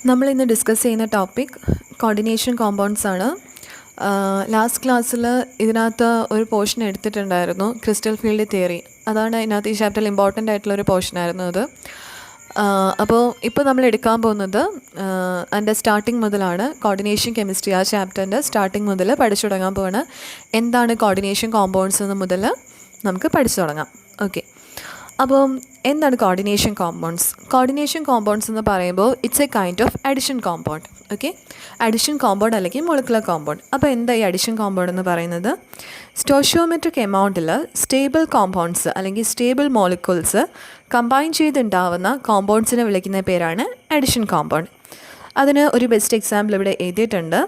നമ്മൾ ഇന്ന് ഡിസ്കസ് ചെയ്യുന്ന ടോപ്പിക് കോർഡിനേഷൻ കോമ്പൗണ്ട്സ് ആണ്. ലാസ്റ്റ് ക്ലാസ്സിൽ ഇതിനകത്ത് ഒരു പോർഷൻ എടുത്തിട്ടുണ്ടായിരുന്നു, ക്രിസ്റ്റൽ ഫീൽഡ് തിയറി. അതാണ് ഇതിനകത്ത് ഈ ചാപ്റ്ററിൽ ഇമ്പോർട്ടൻ്റ് ആയിട്ടുള്ളൊരു പോർഷനായിരുന്നു അത്. അപ്പോൾ ഇപ്പോൾ നമ്മൾ എടുക്കാൻ പോകുന്നത് അതിൻ്റെ സ്റ്റാർട്ടിങ് മുതലാണ്. കോർഡിനേഷൻ കെമിസ്ട്രി ആ ചാപ്റ്ററിൻ്റെ സ്റ്റാർട്ടിങ് മുതൽ പഠിച്ചു തുടങ്ങാൻ പോവാണ്. എന്താണ് കോർഡിനേഷൻ കോമ്പൗണ്ട്സ് എന്ന് മുതൽ നമുക്ക് പഠിച്ചു തുടങ്ങാം. ഓക്കെ, അപ്പോൾ എന്താണ് കോർഡിനേഷൻ കോമ്പൗണ്ട്സ്? കോർഡിനേഷൻ കോമ്പൗണ്ട്സ് എന്ന് പറയുമ്പോൾ it's A kind of addition compound. Okay, addition compound അല്ലെങ്കിൽ മോളിക്കുലർ കോമ്പൗണ്ട്. അപ്പോൾ എന്താ ഈ അഡിഷൻ കോമ്പൗണ്ട് എന്ന് പറയുന്നത്? സ്റ്റോഷിയോമെട്രിക് എമൗണ്ടിൽ സ്റ്റേബിൾ കോമ്പൗണ്ട്സ് അല്ലെങ്കിൽ സ്റ്റേബിൾ മോളിക്യൂൾസ് കമ്പൈൻ ചെയ്തുണ്ടാവുന്ന കോമ്പൗണ്ട്സിനെ വിളിക്കുന്ന പേരാണ് അഡിഷൻ കോമ്പൗണ്ട്. അതിന് ഒരു ബെസ്റ്റ് എക്സാമ്പിൾ ഇവിടെ എഴുതിയിട്ടുണ്ട്.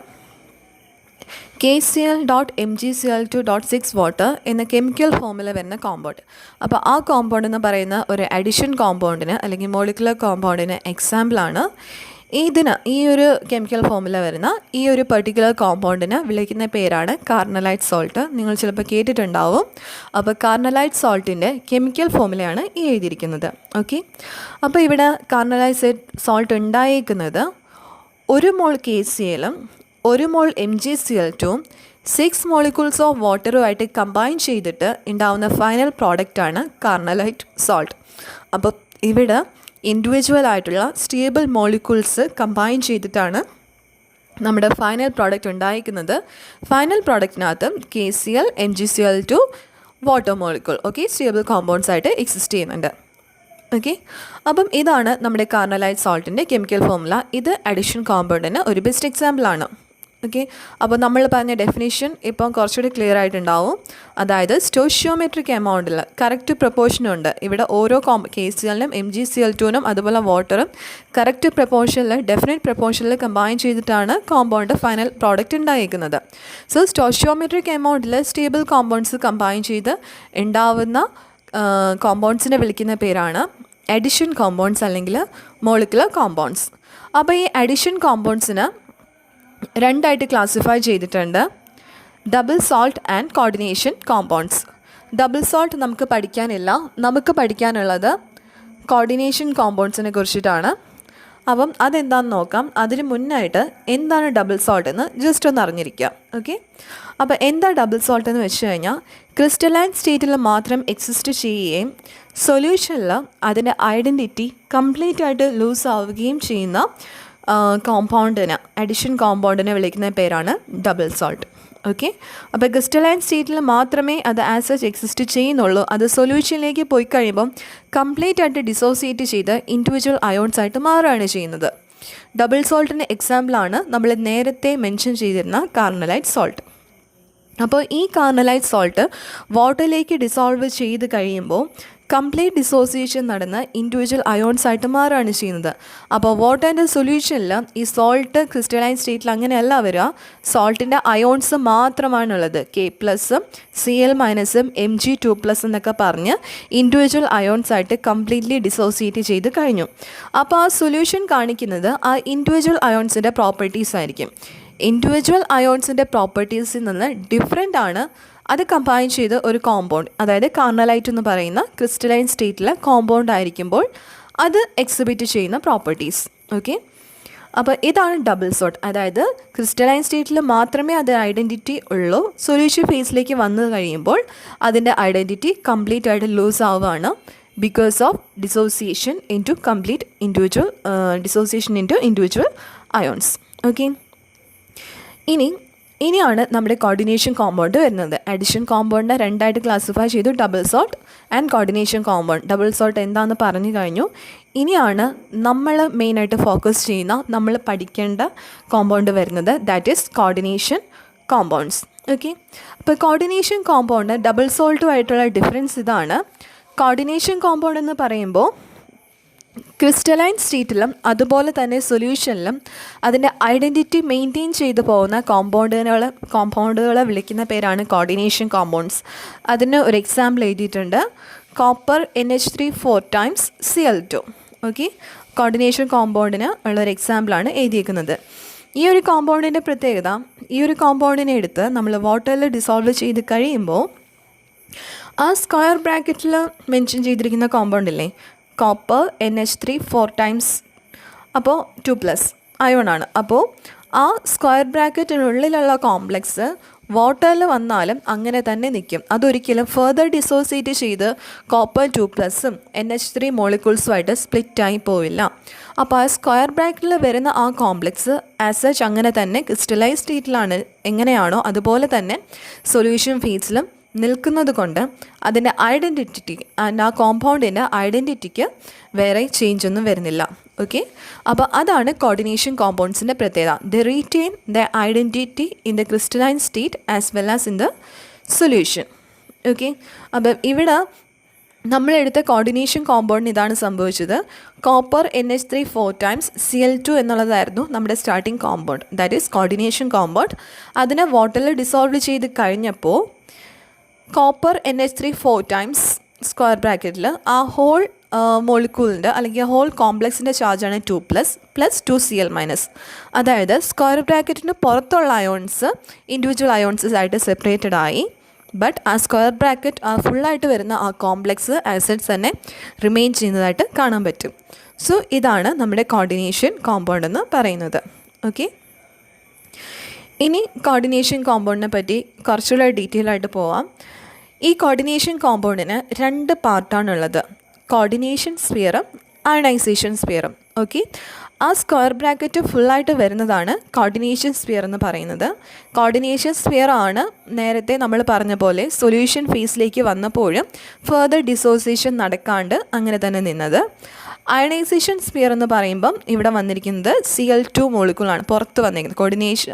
KCl.MgCl2.6 വാട്ടർ എന്ന കെമിക്കൽ ഫോമിൽ വരുന്ന കോമ്പൗണ്ട്. അപ്പോൾ ആ കോമ്പൗണ്ട് എന്ന് പറയുന്ന ഒരു അഡിഷൻ കോമ്പൗണ്ടിന് അല്ലെങ്കിൽ മോളിക്കുലർ കോമ്പൗണ്ടിന് എക്സാമ്പിളാണ്. ഈ ഒരു കെമിക്കൽ ഫോമിൽ വരുന്ന ഈ ഒരു പെർട്ടിക്കുലർ കോമ്പൗണ്ടിന് വിളിക്കുന്ന പേരാണ് കാർണലൈറ്റ് സോൾട്ട്. നിങ്ങൾ ചിലപ്പോൾ കേട്ടിട്ടുണ്ടാവും. അപ്പോൾ കാർണലൈറ്റ് സോൾട്ടിൻ്റെ കെമിക്കൽ ഫോമിലാണ് ഈ എഴുതിയിരിക്കുന്നത്. ഓക്കെ, അപ്പോൾ ഇവിടെ കാർണലൈറ്റ് സോൾട്ട് ഉണ്ടായിരിക്കുന്നത് 1 മോൾ KClഉം 1 മോൾ MgCl2ഉം 6 മോളിക്യൂൾസ് ഓഫ് വാട്ടറുമായിട്ട് കമ്പൈൻ ചെയ്തിട്ട് ഉണ്ടാവുന്ന ഫൈനൽ പ്രോഡക്റ്റാണ് കാർണലൈറ്റ് സോൾട്ട്. അപ്പോൾ ഇവിടെ ഇൻഡിവിജ്വൽ ആയിട്ടുള്ള സ്റ്റേബിൾ മോളിക്യൂൾസ് കമ്പൈൻ ചെയ്തിട്ടാണ് നമ്മുടെ ഫൈനൽ പ്രോഡക്റ്റ് ഉണ്ടായിരിക്കുന്നത്. ഫൈനൽ പ്രോഡക്റ്റിനകത്ത് KCl, MgCl2 water molecule stable compounds ആയിട്ട് എക്സിസ്റ്റ് ചെയ്യുന്നുണ്ട്. ഓക്കെ, അപ്പം ഇതാണ് നമ്മുടെ കാർണലൈറ്റ് സോൾട്ടിൻ്റെ കെമിക്കൽ ഫോർമുല. ഇത് അഡിഷൻ കോമ്പൗണ്ടിന് ഒരു ബെസ്റ്റ് എക്സാമ്പിളാണ്. ഓക്കെ, അപ്പോൾ നമ്മൾ പറഞ്ഞ ഡെഫിനേഷൻ ഇപ്പം കുറച്ചുകൂടി ക്ലിയർ ആയിട്ടുണ്ടാവും. അതായത് സ്റ്റോഷിയോമെട്രിക് എമൗണ്ടിൽ കറക്റ്റ് പ്രപ്പോർഷനുണ്ട്. ഇവിടെ ഓരോ KClനും MgCl2നും അതുപോലെ വാട്ടറും കറക്റ്റ് പ്രപ്പോർഷനിൽ ഡെഫിനറ്റ് പ്രപ്പോർഷനിൽ കമ്പൈൻ ചെയ്തിട്ടാണ് കോമ്പൗണ്ട് ഫൈനൽ പ്രോഡക്റ്റ് ഉണ്ടായിരിക്കുന്നത്. സോ സ്റ്റോഷിയോമെട്രിക് എമൗണ്ടിൽ സ്റ്റേബിൾ കോമ്പൗണ്ട്സ് കമ്പൈൻ ചെയ്ത് ഉണ്ടാവുന്ന കോമ്പൗണ്ട്സിനെ വിളിക്കുന്ന പേരാണ് അഡിഷൻ കോമ്പൗണ്ട്സ് അല്ലെങ്കിൽ മോളിക്കുലർ കോമ്പൗണ്ട്സ്. അപ്പോൾ ഈ അഡിഷൻ കോമ്പൗണ്ട്സിന് രണ്ടായിട്ട് ക്ലാസിഫൈ ചെയ്തിട്ടുണ്ട്: double salt and coordination compounds. Double salt നമുക്ക് പഠിക്കാനില്ല. നമുക്ക് പഠിക്കാനുള്ളത് കോർഡിനേഷൻ കോമ്പൗണ്ട്സിനെ കുറിച്ചിട്ടാണ്. അപ്പം അതെന്താണെന്ന് നോക്കാം. അതിന് മുന്നായിട്ട് എന്താണ് ഡബിൾ സോൾട്ട് എന്ന് ജസ്റ്റ് ഒന്ന് അറിഞ്ഞിരിക്കുക. ഓക്കെ, അപ്പോൾ എന്താ ഡബിൾ സോൾട്ട് എന്ന് വെച്ച് കഴിഞ്ഞാൽ ക്രിസ്റ്റലൈൻ സ്റ്റേറ്റിൽ മാത്രം എക്സിസ്റ്റ് ചെയ്യുകയും സൊല്യൂഷനിൽ അതിൻ്റെ ഐഡൻറ്റിറ്റി കംപ്ലീറ്റ് ആയിട്ട് ലൂസ് ആവുകയും ചെയ്യുന്ന കോമ്പൗണ്ടിന്, അഡിഷൻ കോമ്പൗണ്ടിനെ വിളിക്കുന്ന പേരാണ് ഡബിൾ സോൾട്ട്. ഓക്കെ, അപ്പോൾ ക്രിസ്റ്റലൈൻ സ്റ്റേറ്റിൽ മാത്രമേ അത് ആസ് സച്ച് എക്സിസ്റ്റ് ചെയ്യുന്നുള്ളൂ. അത് സൊല്യൂഷനിലേക്ക് പോയി കഴിയുമ്പം കംപ്ലീറ്റ് ആയിട്ട് ഡിസോസിയേറ്റ് ചെയ്ത് ഇൻഡിവിജ്വൽ അയോൺസ് ആയിട്ട് മാറുകയാണ് ചെയ്യുന്നത്. ഡബിൾ സോൾട്ടിൻ്റെ എക്സാമ്പിളാണ് നമ്മൾ നേരത്തെ മെൻഷൻ ചെയ്തിരുന്ന കാർണലൈറ്റ് സോൾട്ട്. അപ്പോൾ ഈ കാർണലൈറ്റ് സോൾട്ട് വാട്ടറിലേക്ക് ഡിസോൾവ് ചെയ്ത് കഴിയുമ്പോൾ കംപ്ലീറ്റ് ഡിസോസിയേഷൻ നടന്ന് ഇൻഡിവിജ്വൽ അയോൺസ് ആയിട്ട് മാറുകയാണ് ചെയ്യുന്നത്. അപ്പോൾ വാട്ടറിൻ്റെ സൊല്യൂഷനിൽ ഈ സോൾട്ട് ക്രിസ്റ്റലൈൻ സ്റ്റേറ്റിൽ അങ്ങനെയല്ല വരിക. സോൾട്ടിൻ്റെ അയോൺസ് മാത്രമാണുള്ളത്. K+, Cl-, Mg2+ എന്നൊക്കെ പറഞ്ഞ് ഇൻഡിവിജ്വൽ അയോൺസ് ആയിട്ട് കംപ്ലീറ്റ്ലി ഡിസോസിയേറ്റ് ചെയ്ത് കഴിഞ്ഞു. അപ്പോൾ ആ സൊല്യൂഷൻ കാണിക്കുന്നത് ആ ഇൻഡിവിജ്വൽ അയോൺസിൻ്റെ പ്രോപ്പർട്ടീസ് ആയിരിക്കും. ഇൻഡിവിജ്വൽ അയോൺസിൻ്റെ പ്രോപ്പർട്ടീസിൽ നിന്ന് ഡിഫറെൻ്റ് ആണ് അത് കമ്പൈൻ ചെയ്ത് ഒരു കോമ്പൗണ്ട്, അതായത് കാർണലൈറ്റ് എന്ന് പറയുന്ന ക്രിസ്റ്റലൈൻ സ്റ്റേറ്റിലെ കോമ്പൗണ്ട് ആയിരിക്കുമ്പോൾ അത് എക്സിബിറ്റ് ചെയ്യുന്ന പ്രോപ്പർട്ടീസ്. ഓക്കെ, അപ്പോൾ ഇതാണ് ഡബിൾ സോൾട്ട്. അതായത് ക്രിസ്റ്റലൈൻ സ്റ്റേറ്റിൽ മാത്രമേ അത് ഐഡൻറ്റിറ്റി ഉള്ളൂ. സൊല്യൂഷൻ ഫേസിലേക്ക് വന്നു കഴിയുമ്പോൾ അതിൻ്റെ ഐഡൻറ്റിറ്റി കംപ്ലീറ്റ് ആയിട്ട് ലൂസ് ആവുകയാണ് because of dissociation into complete individual ions. Okay, ഇനിയാണ് നമ്മുടെ കോർഡിനേഷൻ കോമ്പൗണ്ട് വരുന്നത്. അഡിഷൻ കോമ്പൗണ്ടിനെ രണ്ടായിട്ട് ക്ലാസിഫൈ ചെയ്തു, double salt and coordination compound. Double salt എന്താണെന്ന് പറഞ്ഞു കഴിഞ്ഞു. ഇനിയാണ് നമ്മൾ മെയിനായിട്ട് ഫോക്കസ് ചെയ്യുന്ന, നമ്മൾ പഠിക്കേണ്ട കോമ്പൗണ്ട് വരുന്നത്, that is coordination compounds. Okay, അപ്പോൾ കോർഡിനേഷൻ കോമ്പൗണ്ട് ഡബിൾ സോൾട്ടുമായിട്ടുള്ള ഡിഫറൻസ് ഇതാണ്. കോർഡിനേഷൻ കോമ്പൗണ്ട് എന്ന് പറയുമ്പോൾ ക്രിസ്റ്റലൈൻ സ്റ്റേറ്റിലും അതുപോലെ തന്നെ സൊല്യൂഷനിലും അതിൻ്റെ ഐഡൻറ്റിറ്റി മെയിൻറ്റെയിൻ ചെയ്തു പോകുന്ന കോമ്പൗണ്ടുകളെ വിളിക്കുന്ന പേരാണ് കോർഡിനേഷൻ കോമ്പൗണ്ട്സ്. അതിന് ഒരു എക്സാമ്പിൾ എഴുതിയിട്ടുണ്ട്: copper NH3 4 Cl2. Okay, coordination കോമ്പൗണ്ടിന് ഉള്ളൊരു എക്സാമ്പിളാണ് എഴുതിയിരിക്കുന്നത്. ഈ ഒരു കോമ്പൗണ്ടിൻ്റെ പ്രത്യേകത, ഈ ഒരു കോമ്പൗണ്ടിനെ എടുത്ത് നമ്മൾ വാട്ടറിൽ ഡിസോൾവ് ചെയ്ത് കഴിയുമ്പോൾ ആ സ്ക്വയർ ബ്രാക്കറ്റിൽ മെൻഷൻ ചെയ്തിരിക്കുന്ന കോമ്പൗണ്ടില്ലേ, കോപ്പർ NH3 4 അപ്പോൾ 2+. അയോണാണ്. അപ്പോൾ ആ സ്ക്വയർ ബ്രാക്കറ്റിനുള്ളിലുള്ള കോംപ്ലക്സ് വാട്ടറിൽ വന്നാലും അങ്ങനെ തന്നെ നിൽക്കും. അതൊരിക്കലും ഫെർദർ ഡിസോസിയേറ്റ് ചെയ്ത് കോപ്പർ 2+ NH3 മോളിക്യൂൾസുമായിട്ട് സ്പ്ലിറ്റായി പോവില്ല. അപ്പോൾ ആ സ്ക്വയർ ബ്രാക്കറ്റിൽ വരുന്ന ആ കോംപ്ലക്സ് ആസ് സച്ച് അങ്ങനെ തന്നെ ക്രിസ്റ്റലൈസ് സ്റ്റേറ്റിലാണ് എങ്ങനെയാണോ അതുപോലെ തന്നെ സൊല്യൂഷൻ ഫേസിലും നിൽക്കുന്നത് കൊണ്ട് അതിൻ്റെ ഐഡൻറ്റിറ്റി ആൻഡ് ആ കോമ്പൗണ്ടിൻ്റെ ഐഡൻറ്റിറ്റിക്ക് വേറെ ചേഞ്ച് ഒന്നും വരുന്നില്ല. ഓക്കെ, അപ്പോൾ അതാണ് കോർഡിനേഷൻ കോമ്പൗണ്ട്സിൻ്റെ പ്രത്യേകത. The retain the identity in the crystalline state as well as in the solution. Okay, അപ്പം ഇവിടെ നമ്മളെടുത്ത കോർഡിനേഷൻ കോമ്പൗണ്ടിന് ഇതാണ് സംഭവിച്ചത്. കോപ്പർ NH3 4 times Cl2 എന്നുള്ളതായിരുന്നു നമ്മുടെ starting compound, that is coordination compound. അതിനെ വാട്ടറിൽ ഡിസോൾവ് ചെയ്ത് കഴിഞ്ഞപ്പോൾ കോപ്പർ NH3 4 times സ്ക്വയർ ബ്രാക്കറ്റിൽ ആ ഹോൾ മോളിക്യൂളിൻ്റെ അല്ലെങ്കിൽ ഹോൾ കോംപ്ലക്സിൻ്റെ ചാർജാണ് 2+ 2Cl-. അതായത് സ്ക്വയർ ബ്രാക്കറ്റിന് പുറത്തുള്ള അയോൺസ് ഇൻഡിവിജ്വൽ അയോൺസസ് ആയിട്ട് സെപ്പറേറ്റഡ് ആയി. ബട്ട് ആ സ്ക്വയർ ബ്രാക്കറ്റ് ആ ഫുള്ളായിട്ട് വരുന്ന ആ കോംപ്ലക്സ് ആസിഡ്സ് തന്നെ റിമെയിൻ ചെയ്യുന്നതായിട്ട് കാണാൻ പറ്റും. സോ ഇതാണ് നമ്മുടെ കോർഡിനേഷൻ കോമ്പൗണ്ട് എന്ന് പറയുന്നത്. ഓക്കെ, ഇനി കോർഡിനേഷൻ കോമ്പൗണ്ടിനെ പറ്റി കുറച്ചുകൂടെ ഡീറ്റെയിൽ ആയിട്ട് പോവാം. ഈ കോർഡിനേഷൻ കോമ്പൗണ്ടിന് 2 പാർട്ടാണുള്ളത്, കോർഡിനേഷൻ സ്ഫിയറും അയണൈസേഷൻ സ്ഫിയറും. ഓക്കെ, ആ സ്ക്വയർ ബ്രാക്കറ്റ് ഫുള്ളായിട്ട് വരുന്നതാണ് കോർഡിനേഷൻ സ്ഫിയർ എന്ന് പറയുന്നത്. കോർഡിനേഷൻ സ്ഫിയർ ആണ് നേരത്തെ നമ്മൾ പറഞ്ഞ പോലെ സൊല്യൂഷൻ ഫേസിലേക്ക് വന്നപ്പോഴും ഫെർദർ ഡിസോസിയേഷൻ നടക്കാണ്ട് അങ്ങനെ തന്നെ നിന്നത്. അയണൈസേഷൻ സ്ഫിയർ എന്ന് പറയുമ്പം ഇവിടെ വന്നിരിക്കുന്നത് Cl2 മോളിക്യൂളാണ് പുറത്ത് വന്നിരിക്കുന്നത്. കോർഡിനേഷൻ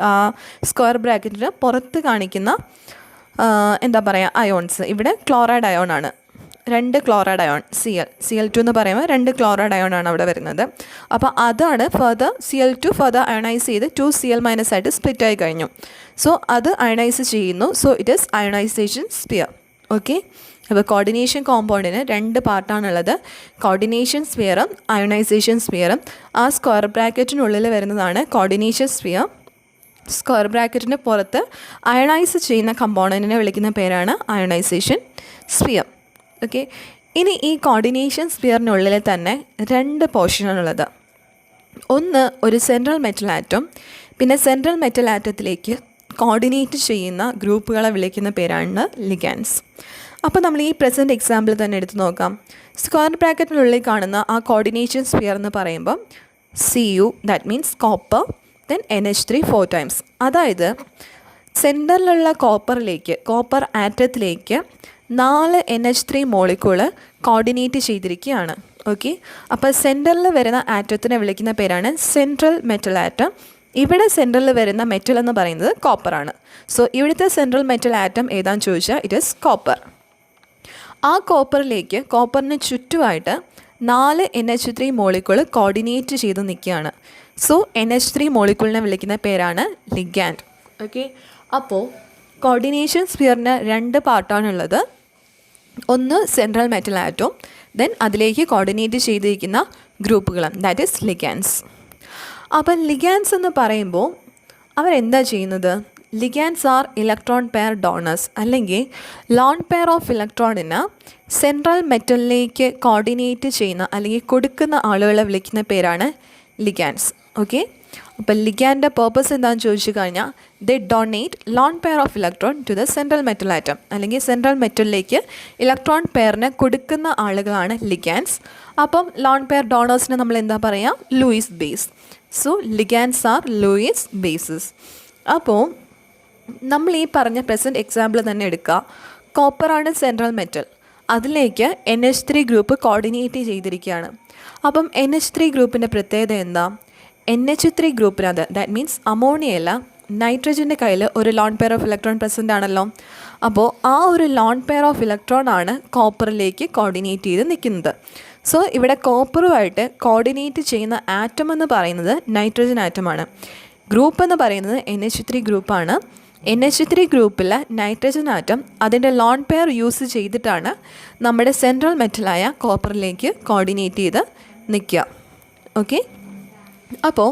സ്ക്വയർ ബ്രാക്കറ്റിന് പുറത്ത് കാണിക്കുന്ന എന്താ പറയുക അയോൺസ്, ഇവിടെ ക്ലോറൈഡ് അയോൺ ആണ്, 2 ക്ലോറൈഡ് അയോൺ Cl2 എന്ന് പറയുമ്പോൾ 2 ക്ലോറൈഡ് അയോൺ ആണ് അവിടെ വരുന്നത്. അപ്പോൾ അതാണ് ഫർദർ Cl2 ഫർദർ അയണൈസ് ചെയ്ത് 2Cl- ആയിട്ട് സ്പ്ലിറ്റ് ആയി കഴിഞ്ഞു. സോ അത് അയണൈസ് ചെയ്യുന്നു. So it is ionisation sphere. Okay, അപ്പോൾ കോർഡിനേഷൻ കോമ്പൗണ്ടിന് 2 പാർട്ടാണുള്ളത്, കോർഡിനേഷൻ സ്ഫിയറും അയണൈസേഷൻ സ്ഫിയറും. ആ സ്ക്വയർ ബ്രാക്കറ്റിനുള്ളിൽ വരുന്നതാണ് കോർഡിനേഷൻ സ്ഫിയർ. സ്ക്വയർ ബ്രാക്കറ്റിന് പുറത്ത് അയണൈസ് ചെയ്യുന്ന കമ്പോണൻറ്റിനെ വിളിക്കുന്ന പേരാണ് അയണൈസേഷൻ സ്ഫിയർ. ഓക്കെ, ഇനി ഈ കോർഡിനേഷൻ സ്ഫിയറിനുള്ളിൽ തന്നെ 2 പോർഷനാണുള്ളത്. ഒന്ന് ഒരു സെൻട്രൽ മെറ്റൽ ആറ്റം, പിന്നെ സെൻട്രൽ മെറ്റൽ ആറ്റത്തിലേക്ക് കോർഡിനേറ്റ് ചെയ്യുന്ന ഗ്രൂപ്പുകളെ വിളിക്കുന്ന പേരാണ് ലിഗാൻസ്. അപ്പോൾ നമ്മൾ ഈ പ്രസൻറ്റ് എക്സാമ്പിൾ തന്നെ എടുത്ത് നോക്കാം. സ്ക്വയർ ബ്രാക്കറ്റിനുള്ളിൽ കാണുന്ന ആ കോർഡിനേഷൻ സ്ഫിയർ എന്ന് പറയുമ്പം Cu, that means copper, then NH3 4 times. അതായത് സെൻറ്ററിലുള്ള കോപ്പർ ആറ്റത്തിലേക്ക് 4 NH3 മോളിക്യൂള് കോർഡിനേറ്റ് ചെയ്തിരിക്കുകയാണ്. ഓക്കെ, അപ്പോൾ സെൻറ്ററിൽ വരുന്ന ആറ്റത്തിനെ വിളിക്കുന്ന പേരാണ് സെൻട്രൽ മെറ്റൽ ആറ്റം. ഇവിടെ സെൻറ്ററിൽ വരുന്ന മെറ്റൽ എന്ന് പറയുന്നത് കോപ്പറാണ്. സോ ഇവിടുത്തെ സെൻട്രൽ മെറ്റൽ ആറ്റം ഏതാണെന്ന് ചോദിച്ചാൽ ഇറ്റ് ഈസ് കോപ്പർ. ആ കോപ്പറിന് ചുറ്റുമായിട്ട് 4 NH3 മോളിക്യൂൾ കോർഡിനേറ്റ് ചെയ്ത് നിൽക്കുകയാണ്. സോ NH3 മോളിക്യൂളിനെ വിളിക്കുന്ന പേരാണ് ലിഗാൻഡ്. ഓക്കെ, അപ്പോൾ കോർഡിനേഷൻ സ്ഫിയറിന് 2 പാർട്ടാണുള്ളത്. ഒന്ന് സെൻട്രൽ മെറ്റൽ ആറ്റം, ദെൻ അതിലേക്ക് കോർഡിനേറ്റ് ചെയ്തിരിക്കുന്ന ഗ്രൂപ്പുകളും, ദാറ്റ് ഈസ് ലിഗാൻസ്. അപ്പം ലിഗാൻസ് എന്ന് പറയുമ്പോൾ അവരെന്താ ചെയ്യുന്നത്? Ligands are electron pair donors, അല്ലെങ്കിൽ ലോൺ പെയർ ഓഫ് ഇലക്ട്രോണിന് സെൻട്രൽ മെറ്റലിലേക്ക് കോർഡിനേറ്റ് ചെയ്യുന്ന അല്ലെങ്കിൽ കൊടുക്കുന്ന ആളുകളെ വിളിക്കുന്ന പേരാണ് ലിഗാൻസ്. ഓക്കെ, അപ്പോൾ ലിഗാൻ്റെ പേർപ്പസ് എന്താണെന്ന് ചോദിച്ചു കഴിഞ്ഞാൽ they donate lone pair of electron to the central metal atom, അല്ലെങ്കിൽ സെൻട്രൽ മെറ്റലിലേക്ക് ഇലക്ട്രോൺ പെയറിന് കൊടുക്കുന്ന ആളുകളാണ് ലിഗാൻസ്. അപ്പം ലോൺ പെയർ ഡോണേഴ്സിന് നമ്മൾ എന്താ പറയുക? Lewis base. So ligands are Lewis bases. അപ്പോൾ നമ്മൾ ഈ പറഞ്ഞ പ്രസൻറ്റ് എക്സാമ്പിൾ തന്നെ എടുക്കുക. കോപ്പറാണ് സെൻട്രൽ മെറ്റൽ, അതിലേക്ക് NH3 ഗ്രൂപ്പ് കോർഡിനേറ്റ് ചെയ്തിരിക്കുകയാണ്. അപ്പം NH3 ഗ്രൂപ്പിൻ്റെ പ്രത്യേകത എന്താ? NH3 ഗ്രൂപ്പിനകത്ത്, ദാറ്റ് മീൻസ് അമോണിയല്ല, നൈട്രജൻ്റെ കയ്യിൽ ഒരു loan pair of electron present ആണല്ലോ. അപ്പോൾ ആ ഒരു ലോൺ പെയർ ഓഫ് ഇലക്ട്രോൺ ആണ് കോപ്പറിലേക്ക് കോർഡിനേറ്റ് ചെയ്ത് നിൽക്കുന്നത്. സോ ഇവിടെ കോപ്പറുമായിട്ട് കോർഡിനേറ്റ് ചെയ്യുന്ന ആറ്റം എന്ന് പറയുന്നത് നൈട്രജൻ ആറ്റമാണ്. ഗ്രൂപ്പ് എന്ന് പറയുന്നത് NH3 ഗ്രൂപ്പാണ്. NH3 ഗ്രൂപ്പിൽ നൈട്രജൻ ആറ്റം അതിൻ്റെ ലോൺ പെയർ യൂസ് ചെയ്തിട്ടാണ് നമ്മുടെ സെൻട്രൽ മെറ്റലായ കോപ്പറിലേക്ക് കോർഡിനേറ്റ് ചെയ്ത് നിൽക്കുക. ഓക്കെ, അപ്പോൾ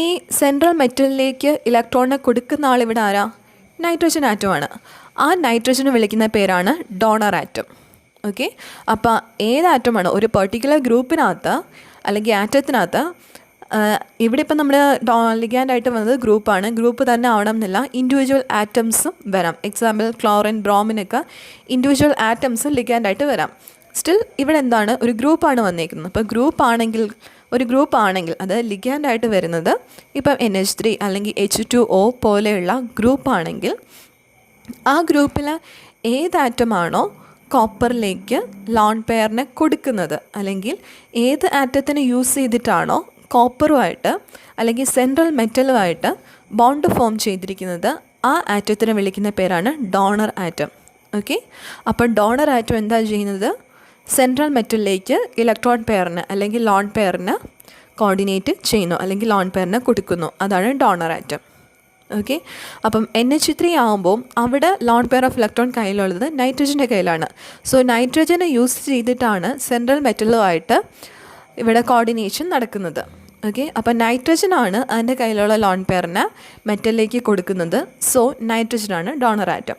ഈ സെൻട്രൽ മെറ്റലിലേക്ക് ഇലക്ട്രോണിനെ കൊടുക്കുന്ന ആളിവിടെ ആരാ? നൈട്രജൻ ആറ്റമാണ്. ആ നൈട്രജനെ വിളിക്കുന്ന പേരാണ് ഡോണർ ആറ്റം. ഓക്കെ, അപ്പോൾ ഏത് ആറ്റമാണ് ഒരു പെർട്ടിക്കുലർ ഗ്രൂപ്പിനകത്ത് അല്ലെങ്കിൽ ആറ്റത്തിനകത്ത് ഇവിടെ ഇപ്പം നമ്മൾ ലിഗാൻഡായിട്ട് വന്നത് ഗ്രൂപ്പാണ്. ഗ്രൂപ്പ് തന്നെ ആവണം എന്നില്ല, ഇൻഡിവിജ്വൽ ആറ്റംസും വരാം. എക്സാമ്പിൾ ക്ലോറിൻ, ബ്രോമിനൊക്കെ ഇൻഡിവിജ്വൽ ആറ്റംസും ലിഗാൻഡായിട്ട് വരാം. സ്റ്റിൽ ഇവിടെ എന്താണ്, ഒരു ഗ്രൂപ്പാണ് വന്നേക്കുന്നത്. അപ്പോൾ ഒരു ഗ്രൂപ്പ് ആണെങ്കിൽ അത് ലിഗാൻഡായിട്ട് വരുന്നത് ഇപ്പം NH3 അല്ലെങ്കിൽ H2O പോലെയുള്ള ഗ്രൂപ്പാണെങ്കിൽ ആ ഗ്രൂപ്പിൽ ഏത് ആറ്റമാണോ കോപ്പറിലേക്ക് ലോൺ പെയറിനെ കൊടുക്കുന്നത്, അല്ലെങ്കിൽ ഏത് ആറ്റത്തിന് യൂസ് ചെയ്തിട്ടാണോ കോപ്പറുമായിട്ട് അല്ലെങ്കിൽ സെൻട്രൽ മെറ്റലുമായിട്ട് ബോണ്ട് ഫോം ചെയ്തിരിക്കുന്നത്, ആ ആറ്റത്തിനെ വിളിക്കുന്ന പേരാണ് ഡോണർ ആറ്റം. ഓക്കെ, അപ്പോൾ ഡോണർ ആറ്റം എന്താ ചെയ്യുന്നത്, സെൻട്രൽ മെറ്റലിലേക്ക് ഇലക്ട്രോൺ പെയറിന് അല്ലെങ്കിൽ ലോൺ പെയറിന് കോർഡിനേറ്റ് ചെയ്യുന്നു അല്ലെങ്കിൽ ലോൺ പെയറിനെ കൊടുക്കുന്നു. അതാണ് ഡോണർ ആറ്റം. ഓക്കെ, അപ്പം NH3 ആകുമ്പോൾ അവിടെ ലോൺ പെയർ ഓഫ് ഇലക്ട്രോൺ കയ്യിലുള്ളത് നൈട്രജൻ്റെ കയ്യിലാണ്. സോ നൈട്രജനെ യൂസ് ചെയ്തിട്ടാണ് സെൻട്രൽ മെറ്റലുമായിട്ട് ഇവിടെ കോർഡിനേഷൻ നടക്കുന്നത്. ഓക്കെ, അപ്പം നൈട്രജനാണ് അതിൻ്റെ കയ്യിലുള്ള ലോൺ പെയറിനെ മെറ്റലിലേക്ക് കൊടുക്കുന്നത്. സോ നൈട്രജനാണ് ഡോണർ ആറ്റം.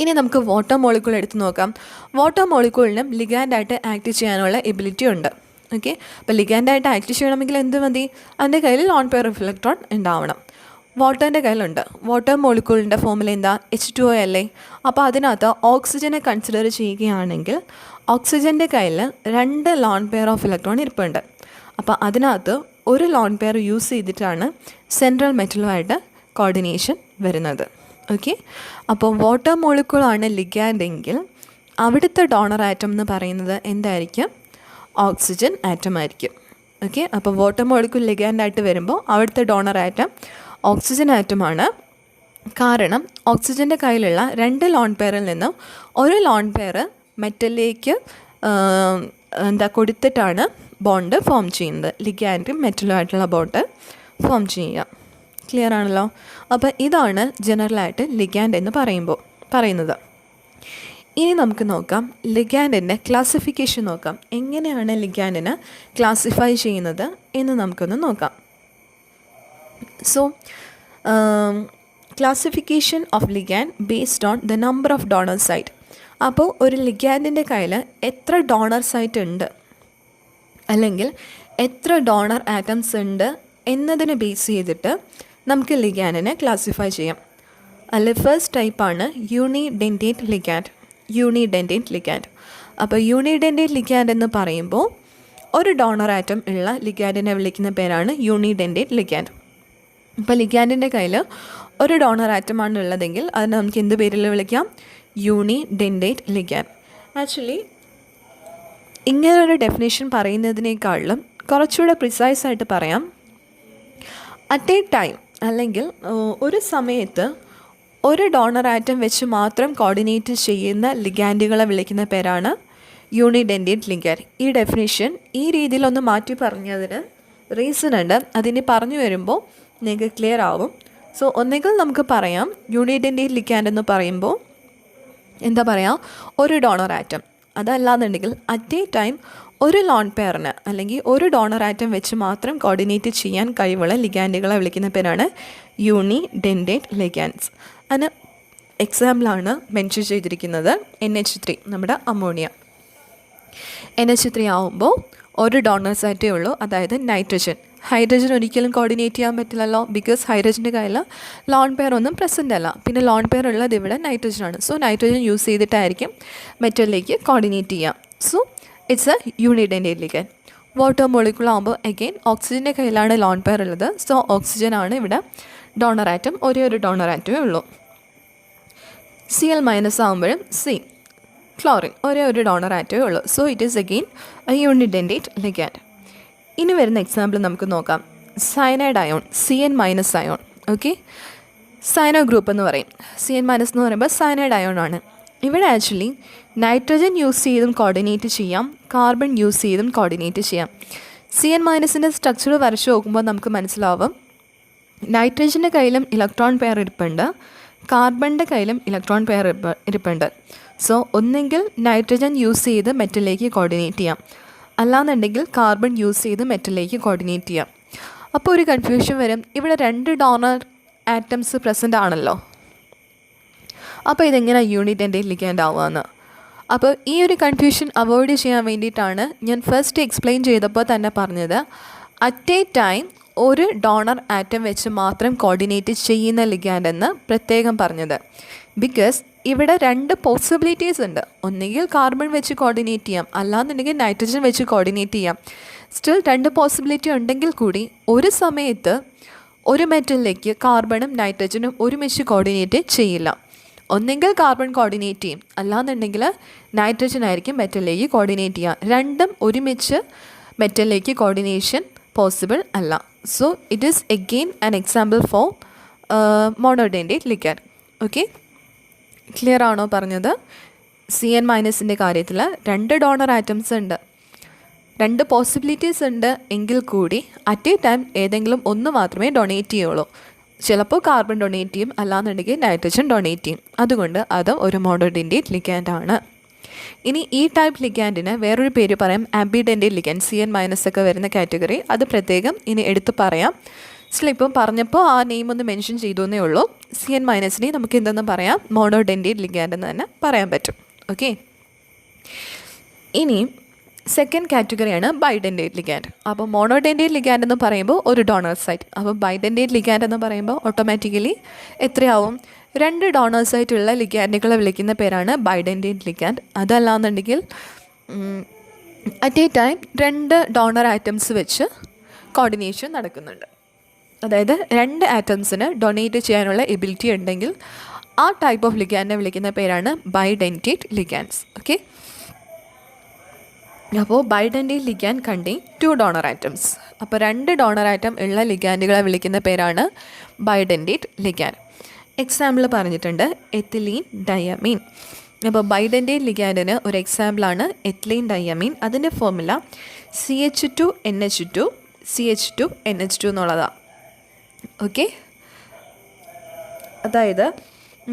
ഇനി നമുക്ക് വാട്ടർ മോളിക്യൂൾ എടുത്ത് നോക്കാം. വാട്ടർ മോളിക്യൂളിനും ലിഗാൻഡായിട്ട് ആക്ട് ചെയ്യാനുള്ള എബിലിറ്റി ഉണ്ട്. ഓക്കെ, അപ്പോൾ ലിഗാൻഡായിട്ട് ആക്ട് ചെയ്യണമെങ്കിൽ എന്ത് മതി, അതിൻ്റെ കയ്യിൽ ലോൺ പെയർ ഓഫ് ഇലക്ട്രോൺ ഉണ്ടാവണം. വാട്ടറിൻ്റെ കയ്യിലുണ്ട്. വാട്ടർ മോളിക്യൂളിൻ്റെ ഫോമിൽ എന്താ, H2O അല്ലേ. അപ്പോൾ അതിനകത്ത് ഓക്സിജനെ കൺസിഡർ ചെയ്യുകയാണെങ്കിൽ ഓക്സിജൻ്റെ കയ്യിൽ 2 ലോൺ പെയർ ഓഫ് ഇലക്ട്രോൺ ഇരിപ്പുണ്ട്. അപ്പോൾ അതിനകത്ത് ഒരു ലോൺ പെയർ യൂസ് ചെയ്തിട്ടാണ് സെൻട്രൽ മെറ്റലുമായിട്ട് കോർഡിനേഷൻ വരുന്നത്. ഓക്കെ, അപ്പോൾ വാട്ടർ മോളിക്യൂളാണ് ലിഗാൻഡെങ്കിൽ അവിടുത്തെ ഡോണർ ആറ്റം എന്ന് പറയുന്നത് എന്തായിരിക്കും, ഓക്സിജൻ ആറ്റം ആയിരിക്കും. ഓക്കെ, അപ്പോൾ വാട്ടർ മോളിക്യൂൾ ലിഗാൻഡായിട്ട് വരുമ്പോൾ അവിടുത്തെ ഡോണർ ആറ്റം ഓക്സിജൻ ആറ്റമാണ്. കാരണം ഓക്സിജൻ്റെ കയ്യിലുള്ള 2 ലോൺ പെയറിൽ നിന്നും ഒരു ലോൺ പെയർ മെറ്റലിലേക്ക് കൊടുത്തിട്ടാണ് ബോണ്ട് ഫോം ചെയ്യുന്നത്. ലിഗാൻഡും മെറ്റലുമായിട്ടുള്ള ബോണ്ട് ഫോം ചെയ്യുക. ക്ലിയർ ആണല്ലോ. അപ്പോൾ ഇതാണ് ജനറലായിട്ട് ലിഗാൻഡ് എന്ന് പറയുന്നത്. ഇനി നമുക്ക് നോക്കാം ലിഗാൻഡിൻ്റെ ക്ലാസിഫിക്കേഷൻ നോക്കാം. എങ്ങനെയാണ് ലിഗാൻഡിനെ ക്ലാസിഫൈ ചെയ്യുന്നത് എന്ന് നമുക്കൊന്ന് നോക്കാം. So classification of ligand based on the number of donor site. അപ്പോൾ ഒരു ലിഗാൻഡിൻ്റെ കയ്യിൽ എത്ര ഡോണർ സൈറ്റ് ഉണ്ട് അല്ലെങ്കിൽ എത്ര ഡോണർ ആറ്റംസ് ഉണ്ട് എന്നതിനെ ബേസ് ചെയ്തിട്ട് നമുക്ക് ലിഗാൻഡിനെ ക്ലാസിഫൈ ചെയ്യാം. അതിൽ ഫസ്റ്റ് ടൈപ്പാണ് യൂണിഡെൻറ്റേറ്റ് ലിഗാൻഡ്. അപ്പോൾ യൂണിഡെൻറ്റേറ്റ് ലിഗാൻഡ് എന്ന് പറയുമ്പോൾ ഒരു ഡോണർ ആറ്റം ഉള്ള ലിഗാൻഡിനെ വിളിക്കുന്ന പേരാണ് യൂണിഡെൻറ്റേറ്റ് ലിഗാൻഡ്. അപ്പോൾ ലിഗാൻഡിൻ്റെ കയ്യിൽ ഒരു ഡോണർ ആറ്റമാണ് ഉള്ളതെങ്കിൽ അതിനെ നമുക്ക് എന്ത് പേരിൽ വിളിക്കാം, യൂണിഡെൻറ്റേറ്റ് ലിഗാൻഡ്. ആക്ച്വലി ഇങ്ങനൊരു ഡെഫിനേഷൻ പറയുന്നതിനേക്കാളും കുറച്ചുകൂടെ പ്രിസൈസായിട്ട് പറയാം, അറ്റ് എ ടൈം അല്ലെങ്കിൽ ഒരു സമയത്ത് ഒരു ഡോണർ ആറ്റം വെച്ച് മാത്രം കോർഡിനേറ്റ് ചെയ്യുന്ന ലിഗാൻഡുകളെ വിളിക്കുന്ന പേരാണ് യൂണിഡെൻറ്റേറ്റ് ലിഗാൻഡ്. ഈ ഡെഫിനേഷൻ ഈ രീതിയിലൊന്ന് മാറ്റി പറഞ്ഞതിന് റീസൺ ഉണ്ട്. അതിന് പറഞ്ഞു വരുമ്പോൾ നിങ്ങൾക്ക് ക്ലിയർ ആവും. സോ ഒന്നുകിൽ നമുക്ക് പറയാം യൂണിഡെൻറ്റേറ്റ് ലിഗാൻഡ് എന്ന് പറയുമ്പോൾ എന്താ പറയുക, ഒരു ഡോണർ ആറ്റം. അതല്ലാന്നുണ്ടെങ്കിൽ അറ്റ് എ ടൈം ഒരു ലോൺ പെയറിന് അല്ലെങ്കിൽ ഒരു ഡോണർ ആറ്റം വെച്ച് മാത്രം കോർഡിനേറ്റ് ചെയ്യാൻ കഴിവുള്ള ലിഗാൻഡുകളെ വിളിക്കുന്ന പേരാണ് യൂണിഡെൻറ്റേറ്റ് ലിഗാൻഡ്സ്. അതിന് എക്സാമ്പിളാണ് മെൻഷൻ ചെയ്തിരിക്കുന്നത് NH3, നമ്മുടെ അമോണിയ. NH3 ആവുമ്പോൾ ഒരു ഡോണർ സൈറ്റേ ഉള്ളൂ, അതായത് നൈട്രജൻ. ഹൈഡ്രജൻ ഒരിക്കലും കോർഡിനേറ്റ് ചെയ്യാൻ പറ്റില്ലല്ലോ, ബിക്കോസ് ഹൈഡ്രജൻ്റെ കയ്യിൽ ലോൺ പെയർ ഒന്നും പ്രസൻ്റ് അല്ല. പിന്നെ ലോൺ പെയർ ഉള്ളത് ഇവിടെ നൈട്രജനാണ്. സോ നൈട്രജൻ യൂസ് ചെയ്തിട്ടായിരിക്കും മെറ്റലിലേക്ക് കോർഡിനേറ്റ് ചെയ്യാം. So it's a unidentate ligand. Water molecule ആകുമ്പോൾ അഗെയിൻ ഓക്സിജൻ്റെ കയ്യിലാണ് ലോൺ പെയർ ഉള്ളത്. സോ ഓക്സിജൻ ആണ് ഇവിടെ ഡോണർ ആറ്റം, ഒരേ ഒരു ഡോണർ ആറ്റമേ ഉള്ളൂ. Cl- ആകുമ്പോഴും ക്ലോറിൻ ഒരേ ഒരു ഡോണർ ആറ്റമേ ഉള്ളൂ. So it is again a unidentate ligand. ഇനി വരുന്ന എക്സാമ്പിൾ നമുക്ക് നോക്കാം. Cyanide ion, Cn- ion. Okay, cyano group എന്ന് പറയും. Cn- എന്ന് പറയുമ്പോൾ സയനൈഡ് അയോൺ ആണ്. ഇവിടെ ആക്ച്വലി നൈട്രജൻ യൂസ് ചെയ്തും കോർഡിനേറ്റ് ചെയ്യാം, കാർബൺ യൂസ് ചെയ്തും കോർഡിനേറ്റ് ചെയ്യാം. Cn- സ്ട്രക്ചർ വരച്ച് നോക്കുമ്പോൾ നമുക്ക് മനസ്സിലാവും നൈട്രജൻ്റെ കയ്യിലും ഇലക്ട്രോൺ പെയർ ഇരിപ്പുണ്ട്, കാർബണിൻ്റെ കയ്യിലും ഇലക്ട്രോൺ പെയർ ഇരിപ്പുണ്ട്. സോ ഒന്നെങ്കിൽ നൈട്രജൻ യൂസ് ചെയ്ത് മെറ്റലിലേക്ക് കോർഡിനേറ്റ് ചെയ്യാം, അല്ലാന്നുണ്ടെങ്കിൽ കാർബൺ യൂസ് ചെയ്ത് മെറ്റലിലേക്ക് കോർഡിനേറ്റ് ചെയ്യാം. അപ്പോൾ ഒരു കൺഫ്യൂഷൻ വരും, ഇവിടെ 2 ഡോണർ ആറ്റംസ് പ്രസൻ്റ് ആണല്ലോ, അപ്പോൾ ഇതെങ്ങനെ യൂണിഡെൻറ്റേറ്റ് ലിഗാൻഡ് ആവുകയെന്ന്. അപ്പോൾ ഈ ഒരു കൺഫ്യൂഷൻ അവോയ്ഡ് ചെയ്യാൻ വേണ്ടിയിട്ടാണ് ഞാൻ ഫസ്റ്റ് എക്സ്പ്ലെയിൻ ചെയ്തപ്പോൾ തന്നെ പറഞ്ഞത് അറ്റ് എ ടൈം ഒരു ഡോണർ ആറ്റം വെച്ച് മാത്രം കോർഡിനേറ്റ് ചെയ്യുന്ന ലിഗാൻഡ് എന്ന് പ്രത്യേകം പറഞ്ഞത്. ബിക്കോസ് ഇവിടെ രണ്ട് പോസിബിലിറ്റീസ് ഉണ്ട്. ഒന്നുകിൽ കാർബൺ വെച്ച് കോർഡിനേറ്റ് ചെയ്യാം, അല്ലാന്നുണ്ടെങ്കിൽ നൈട്രജൻ വെച്ച് കോർഡിനേറ്റ് ചെയ്യാം. സ്റ്റിൽ രണ്ട് പോസിബിലിറ്റി ഉണ്ടെങ്കിൽ കൂടി ഒരു സമയത്ത് ഒരു മെറ്റലിലേക്ക് കാർബണും നൈട്രജനും ഒരുമിച്ച് കോർഡിനേറ്റ് ചെയ്യില്ല. ഒന്നെങ്കിൽ കാർബൺ കോർഡിനേറ്റ് ചെയ്യും, അല്ലാന്നുണ്ടെങ്കിൽ നൈട്രജൻ ആയിരിക്കും മെറ്റലിലേക്ക് കോർഡിനേറ്റ് ചെയ്യുക. രണ്ടും ഒരുമിച്ച് മെറ്റലിലേക്ക് കോർഡിനേഷൻ പോസിബിൾ അല്ല. So it is again an example for monodentate ligand. Okay, clear ആണോ പറഞ്ഞത്? CN- കാര്യത്തിൽ രണ്ട് ഡോണർ ആറ്റംസ് ഉണ്ട്, രണ്ട് പോസിബിലിറ്റീസ് ഉണ്ട് എങ്കിൽ കൂടി അറ്റ് എ ടൈം ഏതെങ്കിലും ഒന്ന് മാത്രമേ ഡൊണേറ്റ് ചെയ്യുള്ളൂ. ചിലപ്പോൾ കാർബൺ ഡൊണേറ്റ് ചെയ്യും, അല്ലാന്നുണ്ടെങ്കിൽ നൈട്രജൻ ഡൊണേറ്റ് ചെയ്യും. അതുകൊണ്ട് അത് ഒരു മോണോഡെൻഡേറ്റ് ലിഗാൻഡ് ആണ്. ഇനി ഈ ടൈപ്പ് ലിഗാൻഡിന് വേറൊരു പേര് പറയാം, ആംബിഡെൻഡേറ്റ് ലിഗാൻഡ്. CN- ഒക്കെ വരുന്ന കാറ്റഗറി, അത് പ്രത്യേകം ഇനി എടുത്ത് പറയാം. ഇപ്പം പറഞ്ഞപ്പോൾ ആ നെയിം ഒന്ന് മെൻഷൻ ചെയ്തു എന്നേ ഉള്ളൂ. CN- നമുക്ക് എന്തെന്ന് പറയാം, മോണോഡെൻഡേറ്റ് ലിഗാൻഡ് എന്ന് തന്നെ പറയാൻ പറ്റും. ഓക്കെ, ഇനി സെക്കൻഡ് കാറ്റഗറിയാണ് ബൈഡെൻഡേറ്റ് ലിഗാൻഡ്. അപ്പോൾ മോണോഡെൻഡേറ്റ് ലിഗാൻഡ് എന്ന് പറയുമ്പോൾ ഒരു ഡോണർ സൈറ്റ്. അപ്പോൾ ബൈഡെൻഡേറ്റ് ലിഗാൻഡ് എന്ന് പറയുമ്പോൾ ഓട്ടോമാറ്റിക്കലി എത്രയാവും, രണ്ട് ഡോണർ സൈറ്റുള്ള ലിഗാൻഡുകളെ വിളിക്കുന്ന പേരാണ് ബൈഡെൻഡേറ്റ് ലിഗാൻഡ്. അതല്ലാന്നുണ്ടെങ്കിൽ അറ്റ് എ ടൈം രണ്ട് ഡോണർ ആറ്റംസ് വെച്ച് കോർഡിനേഷൻ നടക്കുന്നുണ്ട്. അതായത് രണ്ട് ആറ്റംസിന് ഡൊണേറ്റ് ചെയ്യാനുള്ള എബിലിറ്റി ഉണ്ടെങ്കിൽ ആ ടൈപ്പ് ഓഫ് ലിഗാൻഡിനെ വിളിക്കുന്ന പേരാണ് ബൈഡെൻഡേറ്റ് ലിഗാൻഡ്സ്. ഓക്കെ, അപ്പോൾ ബൈഡെൻഡേറ്റ് ലിഗാൻഡ് കണ്ടെയ്ൻ 2 ഡോണർ ആറ്റംസ്. അപ്പോൾ രണ്ട് ഡോണർ ആറ്റം ഉള്ള ലിഗാൻഡുകളെ വിളിക്കുന്ന പേരാണ് ബൈഡെൻഡേറ്റ് ലിഗാൻഡ്. എക്സാമ്പിൾ പറഞ്ഞിട്ടുണ്ട്, എത്തിലീൻ ഡയമീൻ. അപ്പോൾ ബൈഡെൻഡേറ്റ് ലിഗാൻഡിന് ഒരു എക്സാമ്പിളാണ് എത്തിലീൻ ഡയമീൻ. അതിൻ്റെ ഫോർമുല CH2NH2 CH2NH2 എന്നുള്ളതാണ്. ഓക്കെ, അതായത്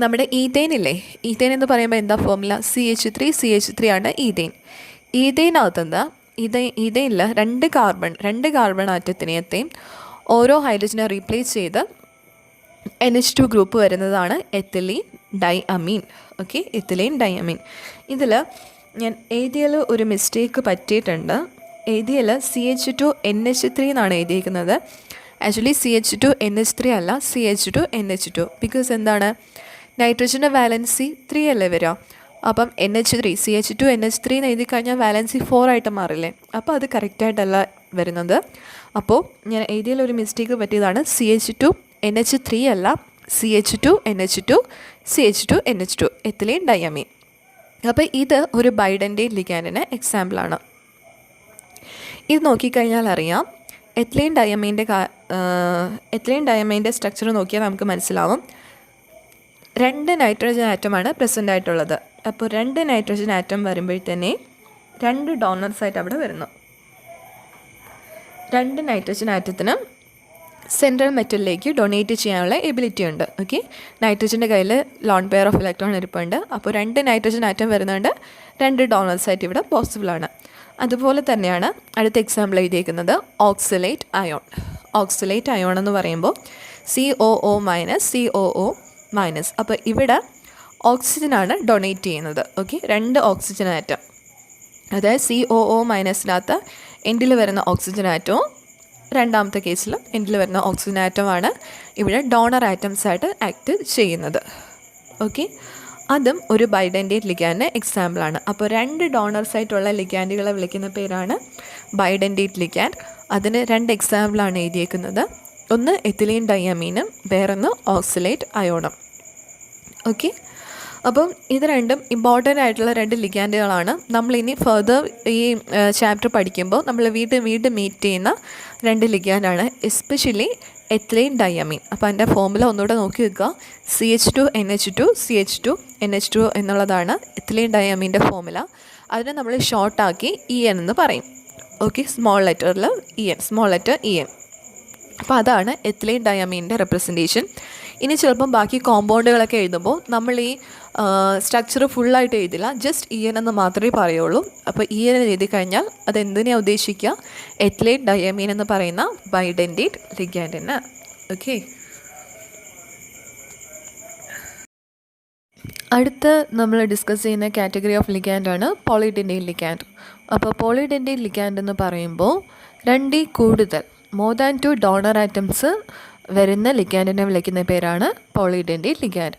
നമ്മുടെ ഈതേൻ ഇല്ലേ, ഈതേൻ എന്ന് പറയുമ്പോൾ എന്താ ഫോർമുല, CH3 ആണ് ഈതേൻ. ഈതേനകത്തുനിന്ന് ഈതേനിൽ രണ്ട് കാർബൺ ആറ്റത്തിനെയും ഓരോ ഹൈഡ്രജനെ റീപ്ലേസ് ചെയ്ത് NH2 ഗ്രൂപ്പ് വരുന്നതാണ് ethylene diamine. Okay, ethylene diamine. ഇതിൽ ഞാൻ എഴുതിയതിൽ ഒരു മിസ്റ്റേക്ക് പറ്റിയിട്ടുണ്ട്. എഴുതിയതിൽ CH2NH3 എന്നാണ് എഴുതിയിരിക്കുന്നത്. ആക്ച്വലി CH2NH3 അല്ല, CH2NH2. ബിക്കോസ് എന്താണ്, നൈട്രജൻ്റെ വാലൻസി 3 അല്ലേ വരിക. അപ്പം NH3 CH2NH3 എന്ന് എഴുതി കഴിഞ്ഞാൽ വാലൻസി 4 ആയിട്ട് മാറില്ലേ. അപ്പോൾ അത് കറക്റ്റായിട്ടല്ല വരുന്നത്. അപ്പോൾ ഞാൻ എഴുതിയതിൽ ഒരു മിസ്റ്റേക്ക് പറ്റിയതാണ്. CH2NH3 അല്ല, CH2NH2 എത്തിലീൻ ഡയമീൻ. അപ്പോൾ ഇത് ഒരു ബൈഡെൻഡേറ്റ് ലിഗാൻഡിന് എക്സാമ്പിളാണ്. ഇത് നോക്കിക്കഴിഞ്ഞാൽ അറിയാം, എത്തിലീൻ ഡയമീൻ്റെ സ്ട്രക്ചർ നോക്കിയാൽ നമുക്ക് മനസ്സിലാവും. രണ്ട് നൈട്രജൻ ആറ്റമാണ് പ്രസൻ്റ് ആയിട്ടുള്ളത്. അപ്പോൾ രണ്ട് നൈട്രജൻ ആറ്റം വരുമ്പോഴത്തന്നെ രണ്ട് ഡോണർ സൈറ്റ് അവിടെ വരുന്നു. രണ്ട് നൈട്രജൻ ആറ്റത്തിന് സെൻട്രൽ മെറ്റലിലേക്ക് ഡൊണേറ്റ് ചെയ്യാനുള്ള എബിലിറ്റി ഉണ്ട്. ഓക്കെ, നൈട്രജൻ്റെ കയ്യിൽ ലോൺ പെയർ ഓഫ് ഇലക്ട്രോൺ ഇരിപ്പുണ്ട്. അപ്പോൾ രണ്ട് നൈട്രജൻ ആറ്റം വരുന്നുണ്ട്, രണ്ട് ഡോണർ സൈറ്റ് ഇവിടെ പോസിബിളാണ്. അതുപോലെ തന്നെയാണ് അടുത്ത എക്സാമ്പിൾ എഴുതിയിരിക്കുന്നത് ഓക്സലേറ്റ് അയോൺ. ഓക്സലേറ്റ് അയോൺ എന്ന് പറയുമ്പോൾ COO-. അപ്പോൾ ഇവിടെ ഓക്സിജനാണ് ഡൊണേറ്റ് ചെയ്യുന്നത്. ഓക്കെ, രണ്ട് ഓക്സിജൻ ആറ്റം, അതായത് COO- എൻഡിൽ വരുന്ന ഓക്സിജൻ ആറ്റവും രണ്ടാമത്തെ കേസിൽ എൻഡിൽ വരുന്ന ഓക്സിജൻ ആറ്റമാണ് ഇവിടെ ഡോണർ ആറ്റംസ് ആയിട്ട് ആക്ട് ചെയ്യുന്നത്. ഓക്കെ, അതും ഒരു ബൈഡെൻഡേറ്റ് ലിഗാൻഡിന് എക്സാമ്പിളാണ്. അപ്പോൾ രണ്ട് ഡോണർസ് ആയിട്ടുള്ള ലിഗാൻഡുകളെ വിളിക്കുന്ന പേരാണ് ബൈഡെൻഡേറ്റ് ലിഗാൻഡ്. അതിന് രണ്ട് എക്സാമ്പിളാണ് എഴുതിയേക്കുന്നത്. ഒന്ന് എത്തിലീൻ ഡയമീനും വേറൊന്ന് ഓക്സലേറ്റ് അയോണും. ഓക്കെ, അപ്പം ഇത് രണ്ടും ഇമ്പോർട്ടൻ്റ് ആയിട്ടുള്ള രണ്ട് ലിഗാൻഡുകളാണ്. നമ്മളിനി ഫർദർ ഈ ചാപ്റ്റർ പഠിക്കുമ്പോൾ നമ്മൾ വീണ്ടും മീറ്റ് ചെയ്യുന്ന രണ്ട് ലിഗാൻഡാണ്, എസ്പെഷ്യലി എത്തിലീൻ ഡയമീൻ. അപ്പോൾ അതിൻ്റെ ഫോർമുല ഒന്നുകൂടെ നോക്കി വെക്കുക. CH2NH2 എന്നുള്ളതാണ് എത്തിലീൻ ഡയമീൻ്റെ ഫോർമുല. അതിനെ നമ്മൾ ഷോർട്ടാക്കി EN എന്ന് പറയും. Okay, small letter EN. അപ്പോൾ അതാണ് എത്തിലീൻ ഡയമീൻ്റെ റെപ്രസെൻറ്റേഷൻ. ഇനി ചിലപ്പം ബാക്കി കോമ്പൗണ്ടുകളൊക്കെ എഴുതുമ്പോൾ നമ്മൾ ഈ സ്ട്രക്ചർ ഫുള്ളായിട്ട് എഴുതില്ല, ജസ്റ്റ് EN എന്ന് മാത്രമേ പറയുള്ളൂ. അപ്പോൾ EN എഴുതി കഴിഞ്ഞാൽ അതെന്തിനാണ് ഉദ്ദേശിക്കുക, എത്തിലീൻ ഡയമീൻ എന്ന് പറയുന്ന ബൈഡെൻഡേറ്റ് ലിഗാൻഡിന്. ഓക്കെ, അടുത്ത് നമ്മൾ ഡിസ്കസ് ചെയ്യുന്ന കാറ്റഗറി ഓഫ് ലിഗാൻഡാണ് പോളിഡെൻഡേറ്റ് ലിഗാൻഡ്. അപ്പോൾ പോളിഡെൻഡേറ്റ് ലിഗാൻഡ് എന്ന് പറയുമ്പോൾ രണ്ടിൽ കൂടുതൽ മോർ ദാൻ 2 ഡോണർ ആറ്റംസ് വരുന്ന ലിഗാൻഡിനെ വിളിക്കുന്ന പേരാണ് പോളിഡെൻറ്റേറ്റ് ലിഗാൻഡ്.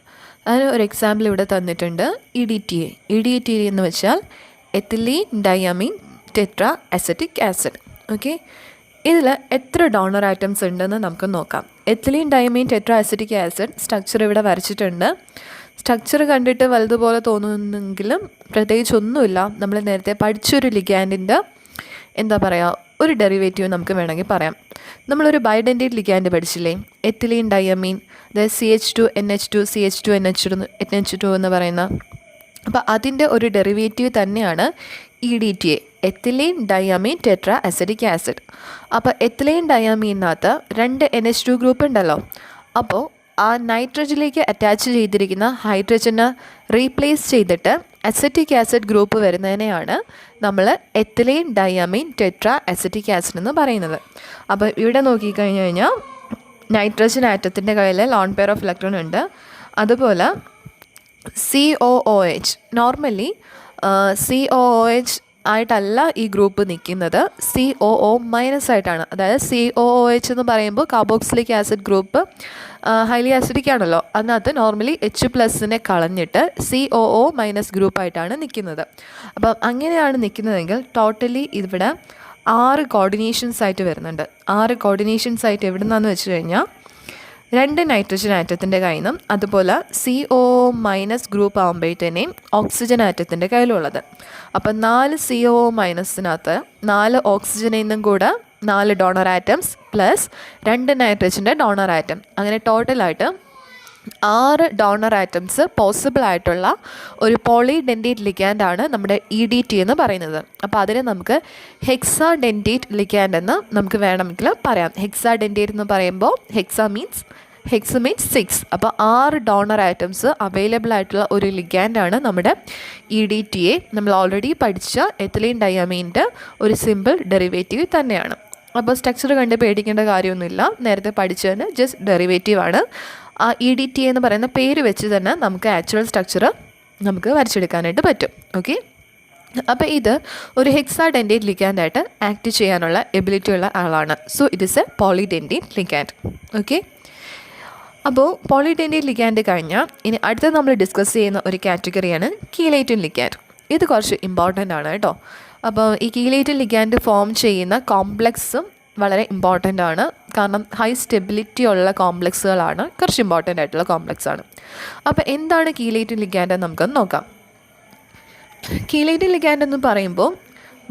അതിന് ഒരു എക്സാമ്പിൾ ഇവിടെ തന്നിട്ടുണ്ട്, EDTA. EDTA എന്ന് വെച്ചാൽ ethylene diamine tetra acetic acid. Okay, ഇതിൽ എത്ര ഡോണർ ആറ്റംസ് ഉണ്ടെന്ന് നമുക്ക് നോക്കാം. Ethylene diamine tetra acetic acid structure ഇവിടെ വരച്ചിട്ടുണ്ട്. സ്ട്രക്ചർ കണ്ടിട്ട് വലുതുപോലെ തോന്നുന്നെങ്കിലും പ്രത്യേകിച്ചൊന്നുമില്ല. നമ്മൾ നേരത്തെ പഠിച്ചൊരു ലിഗാൻഡിൻ്റെ എന്താ പറയുക, ഒരു ഡെറിവേറ്റീവ് നമുക്ക് വേണമെങ്കിൽ പറയാം. നമ്മളൊരു ബൈഡെൻറ്റേറ്റ് ലിഗാൻഡ് പഠിച്ചില്ലേ, എത്തിലീൻ ഡയമീൻ, അതായത് CH2NH2 CH2NH2 എന്ന് പറയുന്ന. അപ്പോൾ അതിൻ്റെ ഒരു ഡെറിവേറ്റീവ് തന്നെയാണ് EDTA, ethylene diamine tetra acetic acid. അപ്പോൾ എത്തിലീൻ ഡയമീനകത്ത് 2 NH2 ഗ്രൂപ്പ് ഉണ്ടല്ലോ. അപ്പോൾ ആ നൈട്രജനിലേക്ക് അറ്റാച്ച് ചെയ്തിരിക്കുന്ന ഹൈഡ്രജന് റീപ്ലേസ് ചെയ്തിട്ട് അസറ്റിക് ആസിഡ് ഗ്രൂപ്പ് വരുന്നതിനെയാണ് നമ്മൾ ethylene diamine tetra acetic acid എന്ന് പറയുന്നത്. അപ്പോൾ ഇവിടെ നോക്കിക്കഴിഞ്ഞ് കഴിഞ്ഞാൽ നൈട്രജൻ ആറ്റത്തിൻ്റെ കയ്യിൽ ലോൺ പെയർ ഓഫ് ഇലക്ട്രോൺ ഉണ്ട്. അതുപോലെ COOH, നോർമലി COOH ആയിട്ടല്ല ഈ ഗ്രൂപ്പ് നിൽക്കുന്നത്, COO മൈനസ് ആയിട്ടാണ്. അതായത് COOH എന്ന് പറയുമ്പോൾ carboxylic acid group highly acidic ആണല്ലോ, അതിനകത്ത് നോർമലി H+നെ കളഞ്ഞിട്ട് COO മൈനസ് ഗ്രൂപ്പായിട്ടാണ് നിൽക്കുന്നത്. അപ്പം അങ്ങനെയാണ് നിൽക്കുന്നതെങ്കിൽ ടോട്ടലി ഇവിടെ 6 കോർഡിനേഷൻസ് ആയിട്ട് വരുന്നുണ്ട്. 6 കോർഡിനേഷൻസ് ആയിട്ട് എവിടെ നിന്നാന്ന് വെച്ച് കഴിഞ്ഞാൽ 2 നൈട്രജൻ ആറ്റത്തിൻ്റെ കയ്യിൽ നിന്നും, അതുപോലെ COO മൈനസ് ഗ്രൂപ്പ് ആകുമ്പോഴത്തേനെയും ഓക്സിജൻ ആറ്റത്തിൻ്റെ കയ്യിലുള്ളത്. അപ്പം 4 COO മൈനസിനകത്ത് 4 ഓക്സിജനിൽ നിന്നും കൂടെ 4 ഡോണർ ആറ്റംസ് പ്ലസ് 2 നൈട്രജൻ്റെ ഡോണർ ആറ്റം, അങ്ങനെ ടോട്ടലായിട്ട് 6 ഡോണർ ആറ്റംസ് പോസിബിൾ ആയിട്ടുള്ള ഒരു പോളിഡെൻറ്റേറ്റ് ലിഗാൻഡാണ് നമ്മുടെ EDTA എന്ന് പറയുന്നത്. അപ്പോൾ അതിനെ നമുക്ക് ഹെക്സാഡെൻറ്റേറ്റ് ലിഗാൻഡ് എന്ന് നമുക്ക് വേണമെങ്കിൽ പറയാം. ഹെക്സാഡെൻറ്റേറ്റ് എന്ന് പറയുമ്പോൾ ഹെക്സ മീൻസ് 6. അപ്പോൾ 6 ഡോണർ ആറ്റംസ് അവൈലബിൾ ആയിട്ടുള്ള ഒരു ലിഗാൻഡാണ് നമ്മുടെ EDTA. നമ്മൾ ഓൾറെഡി പഠിച്ച എത്തിലീൻ ഡയമീൻ്റെ ഒരു സിമ്പിൾ ഡെറിവേറ്റീവ് തന്നെയാണ്. അപ്പോൾ സ്ട്രക്ചർ കണ്ട് പേടിക്കേണ്ട കാര്യമൊന്നുമില്ല, നേരത്തെ പഠിച്ചതിന് ജസ്റ്റ് ഡെറിവേറ്റീവ് ആണ്. ആ EDTA എന്ന് പറയുന്ന പേര് വെച്ച് തന്നെ നമുക്ക് ആക്ച്വൽ സ്ട്രക്ചർ നമുക്ക് വരച്ചെടുക്കാനായിട്ട് പറ്റും. ഓക്കെ, അപ്പോൾ ഇത് ഒരു ഹെക്സാഡെൻറ്റേറ്റ് ലിഗാൻഡായിട്ട് ആക്ട് ചെയ്യാനുള്ള എബിലിറ്റി ഉള്ള ആളാണ്. So it is a polydentate ligand. Okay, അപ്പോൾ പോളിഡെൻറ്റേറ്റ് ലിഗാൻഡ് കഴിഞ്ഞാൽ ഇനി അടുത്ത നമ്മൾ ഡിസ്കസ് ചെയ്യുന്ന ഒരു കാറ്റഗറിയാണ് കീലേറ്റൻ ലിഗാൻഡ്. ഇത് കുറച്ച് ഇമ്പോർട്ടൻ്റ് ആണ് കേട്ടോ. അപ്പോൾ ഈ കീലേറ്റൻ ലിഗാൻഡ് ഫോം ചെയ്യുന്ന കോംപ്ലക്സും വളരെ ഇമ്പോർട്ടൻ്റ് ആണ്. കാരണം ഹൈ സ്റ്റെബിലിറ്റി ഉള്ള കോംപ്ലക്സുകളാണ്, കുറച്ച് ഇമ്പോർട്ടൻ്റ് ആയിട്ടുള്ള കോംപ്ലക്സ് ആണ്. അപ്പോൾ എന്താണ് കീലേറ്റൻ ലിഗാൻഡ് എന്ന് നമുക്കൊന്ന് നോക്കാം. കീലേറ്റൻ ലിഗാൻഡ് എന്ന് പറയുമ്പോൾ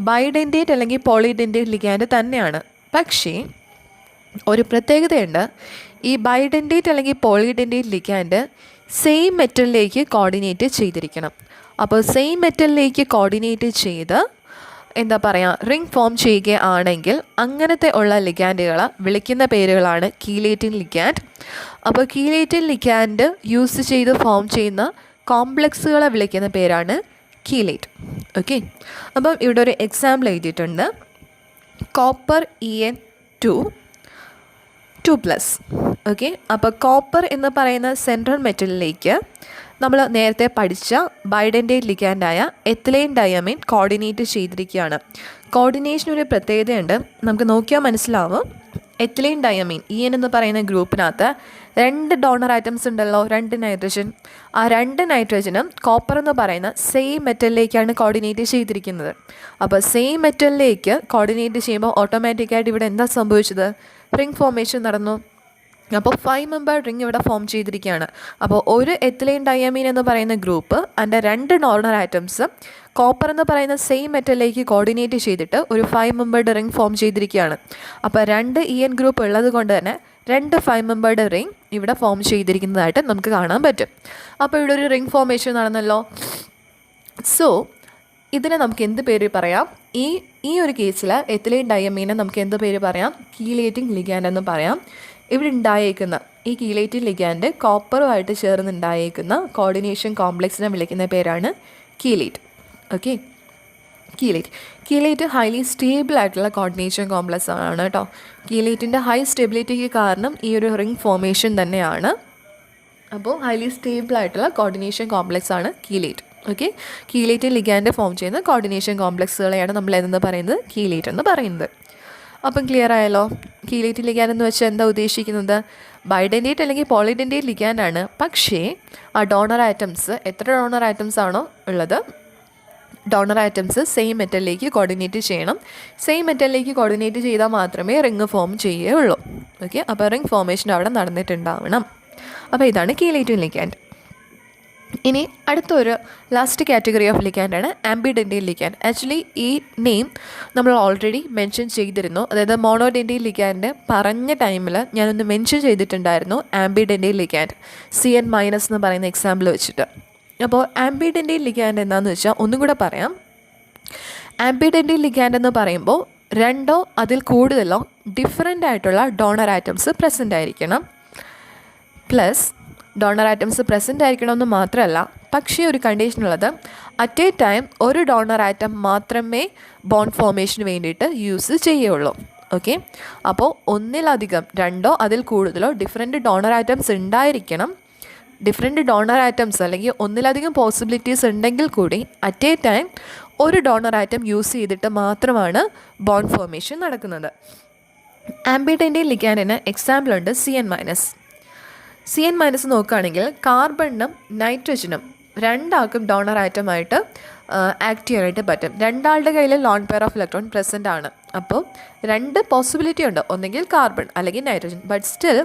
ബൈഡെൻറ്റേറ്റ് അല്ലെങ്കിൽ പോളിഡെൻറ്റേറ്റ് ലിഗാൻഡ് തന്നെയാണ്. പക്ഷേ ഒരു പ്രത്യേകതയുണ്ട്, ഈ ബൈഡെൻറ്റേറ്റ് അല്ലെങ്കിൽ പോളിഡെൻറ്റേറ്റ് ലിഗാൻഡ് സെയിം മെറ്റലിലേക്ക് കോർഡിനേറ്റ് ചെയ്തിരിക്കണം. അപ്പോൾ സെയിം മെറ്റലിലേക്ക് കോർഡിനേറ്റ് ചെയ്ത് എന്താ പറയുക, റിംഗ് ഫോം ചെയ്യുകയാണെങ്കിൽ അങ്ങനത്തെ ഉള്ള ലിഗാൻഡുകൾ വിളിക്കുന്ന പേരുകളാണ് കീലേറ്റൻ ലിഗാൻഡ്. അപ്പോൾ കീലേറ്റൻ ലിഗാൻഡ് യൂസ് ചെയ്ത് ഫോം ചെയ്യുന്ന കോംപ്ലക്സുകളെ വിളിക്കുന്ന പേരാണ് കീലേറ്റ്. ഓക്കെ, അപ്പം ഇവിടെ ഒരു എക്സാമ്പിൾ എഴുതിയിട്ടുണ്ട്, കോപ്പർ En2+. ഓക്കെ, അപ്പോൾ കോപ്പർ എന്ന് പറയുന്ന സെൻട്രൽ മെറ്റലിലേക്ക് നമ്മൾ നേരത്തെ പഠിച്ച ബൈഡെൻറ്റേറ്റ് ലിഗാൻഡായ എത്തിലീൻ ഡയമീൻ കോർഡിനേറ്റ് ചെയ്തിരിക്കുകയാണ്. കോർഡിനേഷനൊരു പ്രത്യേകതയുണ്ട്, നമുക്ക് നോക്കിയാൽ മനസ്സിലാവും. എത്തിലീൻ ഡയമീൻ EN എന്ന് പറയുന്ന ഗ്രൂപ്പിനകത്ത് 2 ഡോണർ ആറ്റംസ് ഉണ്ടല്ലോ, 2 നൈട്രജൻ. ആ 2 നൈട്രജനും കോപ്പർ എന്ന് പറയുന്ന സെയിം മെറ്റലിലേക്കാണ് കോർഡിനേറ്റ് ചെയ്തിരിക്കുന്നത്. അപ്പോൾ സെയിം മെറ്റലിലേക്ക് കോർഡിനേറ്റ് ചെയ്യുമ്പോൾ ഓട്ടോമാറ്റിക്കായിട്ട് ഇവിടെ എന്താ സംഭവിച്ചത്, റിംഗ് ഫോർമേഷൻ നടന്നു. അപ്പോൾ 5 മെമ്പർ റിംഗ് ഇവിടെ ഫോം ചെയ്തിരിക്കുകയാണ്. അപ്പോൾ ഒരു എത്തിലീൻ ഡയമീൻ എന്ന് പറയുന്ന ഗ്രൂപ്പ് അതിൻ്റെ 2 ഡോണർ ആറ്റംസ് കോപ്പർ എന്ന് പറയുന്ന സെയിം മെറ്റലിലേക്ക് കോർഡിനേറ്റ് ചെയ്തിട്ട് ഒരു 5 മെമ്പേർഡ് റിംഗ് ഫോം ചെയ്തിരിക്കുകയാണ്. അപ്പോൾ 2 EN ഗ്രൂപ്പ് ഉള്ളത് കൊണ്ട് തന്നെ 2 5 മെമ്പേർഡ് റിംഗ് ഇവിടെ ഫോം ചെയ്തിരിക്കുന്നതായിട്ട് നമുക്ക് കാണാൻ പറ്റും. അപ്പോൾ ഇവിടെ ഒരു റിംഗ് ഫോർമേഷൻ നടന്നല്ലോ. സോ ഇതിനെ നമുക്ക് എന്ത് പേര് പറയാം, ഈ ഒരു കേസിൽ എത്തിലീൻ ഡയമീനെ നമുക്ക് എന്ത് പേര് പറയാം, കീലേറ്റിംഗ് ലിഗാൻഡ് എന്ന് പറയാം. ഇവിടെ ഉണ്ടായേക്കുന്ന ഈ കീലേറ്റിംഗ് ലിഗാൻഡ് കോപ്പറുമായിട്ട് ചേർന്നുണ്ടായേക്കുന്ന കോർഡിനേഷൻ കോംപ്ലക്സിനെ വിളിക്കുന്ന പേരാണ് chelate. Okay, chelate highly stable ആയിട്ടുള്ള കോർഡിനേഷൻ കോംപ്ലക്സ് ആണ് കേട്ടോ. കീലേറ്റിൻ്റെ ഹൈ സ്റ്റെബിലിറ്റിക്ക് കാരണം ഈ ഒരു റിംഗ് ഫോർമേഷൻ തന്നെയാണ്. അപ്പോൾ ഹൈലി സ്റ്റേബിൾ ആയിട്ടുള്ള കോർഡിനേഷൻ കോംപ്ലക്സ് ആണ് chelate. Okay, chelate ligand form ചെയ്യുന്ന കോർഡിനേഷൻ കോംപ്ലക്സുകളെയാണ് നമ്മൾ എന്ന് പറയുന്നത് കീലേറ്റ് എന്ന് പറയുന്നത്. അപ്പം ക്ലിയർ ആയല്ലോ. കീലേറ്റ് ലിഗാൻഡ് എന്ന് വെച്ചാൽ എന്താ ഉദ്ദേശിക്കുന്നത്? ബൈഡൻറ്റേറ്റ് അല്ലെങ്കിൽ പോളിഡൻറ്റേറ്റ് ലിഗാൻഡാണ്. പക്ഷേ ആ ഡോണർ ആറ്റംസ് എത്ര ഡോണർ ആറ്റംസ് ആണോ ഉള്ളത്, ഡോണർ ആറ്റംസ് സെയിം മെറ്റലിലേക്ക് കോർഡിനേറ്റ് ചെയ്യണം. സെയിം മെറ്റലിലേക്ക് കോർഡിനേറ്റ് ചെയ്താൽ മാത്രമേ റിങ് ഫോം ചെയ്യുകയുള്ളൂ. ഓക്കെ, അപ്പോൾ റിങ് ഫോർമേഷൻ അവിടെ നടന്നിട്ടുണ്ടാവണം. അപ്പോൾ ഇതാണ് കീലേറ്റ് ലിഗാൻഡ്. ഇനി അടുത്തൊരു ലാസ്റ്റ് കാറ്റഗറി ഓഫ് ലിഗാൻഡാണ് ആംബിഡെൻറ്റൈൽ ലിഗാൻഡ്. ആക്ച്വലി ഈ നെയിം നമ്മൾ ഓൾറെഡി മെൻഷൻ ചെയ്തിരുന്നു. അതായത് മോണോഡെൻറ്റൈൽ ലിഗാൻഡ് പറഞ്ഞ ടൈമിൽ ഞാനൊന്ന് മെൻഷൻ ചെയ്തിട്ടുണ്ടായിരുന്നു ആംബിഡെൻറ്റൈൽ ലിഗാൻഡ് CN- എന്ന് പറയുന്ന എക്സാമ്പിൾ വെച്ചിട്ട്. അപ്പോൾ ആംബിഡെൻറ്റൈൽ ലിഗാൻഡ് എന്താണെന്ന് വെച്ചാൽ ഒന്നും കൂടെ പറയാം. ആംബിഡെൻറ്റൈൽ ലിഗാൻഡ് എന്ന് പറയുമ്പോൾ രണ്ടോ അതിൽ കൂടുതലോ ഡിഫറൻ്റ് ആയിട്ടുള്ള ഡോണർ ആറ്റംസ് പ്രസൻ്റ് ആയിരിക്കണം. പ്ലസ് ഡോണർ ആറ്റംസ് പ്രസൻ്റ് ആയിരിക്കണമെന്ന് മാത്രമല്ല, പക്ഷേ ഒരു കണ്ടീഷനുള്ളത് അറ്റ് എ ടൈം ഒരു ഡോണർ ആറ്റം മാത്രമേ ബോണ്ട് ഫോർമേഷന് വേണ്ടിയിട്ട് യൂസ് ചെയ്യുള്ളൂ. ഓക്കെ, അപ്പോൾ ഒന്നിലധികം രണ്ടോ അതിൽ കൂടുതലോ ഡിഫറെൻറ്റ് ഡോണർ ആറ്റംസ് ഉണ്ടായിരിക്കണം. ഡിഫറെൻറ്റ് ഡോണർ ആറ്റംസ് അല്ലെങ്കിൽ ഒന്നിലധികം പോസിബിലിറ്റീസ് ഉണ്ടെങ്കിൽ കൂടി അറ്റ് എ ടൈം ഒരു ഡോണർ ആറ്റം യൂസ് ചെയ്തിട്ട് മാത്രമാണ് ബോണ്ട് ഫോർമേഷൻ നടക്കുന്നത്. ആംബിഡെൻറ്റൈൽ ലിഗാൻഡിന് എക്സാമ്പിളുണ്ട് CN- നോക്കുകയാണെങ്കിൽ കാർബണിനും നൈട്രജനും രണ്ടാൾക്കും ഡോണർ ആറ്റമായിട്ട് ആക്ട് ചെയ്യാനായിട്ട് പറ്റും. രണ്ടാളുടെ കയ്യിൽ loan pair of electron present ആണ്. അപ്പോൾ രണ്ട് പോസിബിലിറ്റി ഉണ്ട്, ഒന്നെങ്കിൽ കാർബൺ അല്ലെങ്കിൽ nitrogen. But still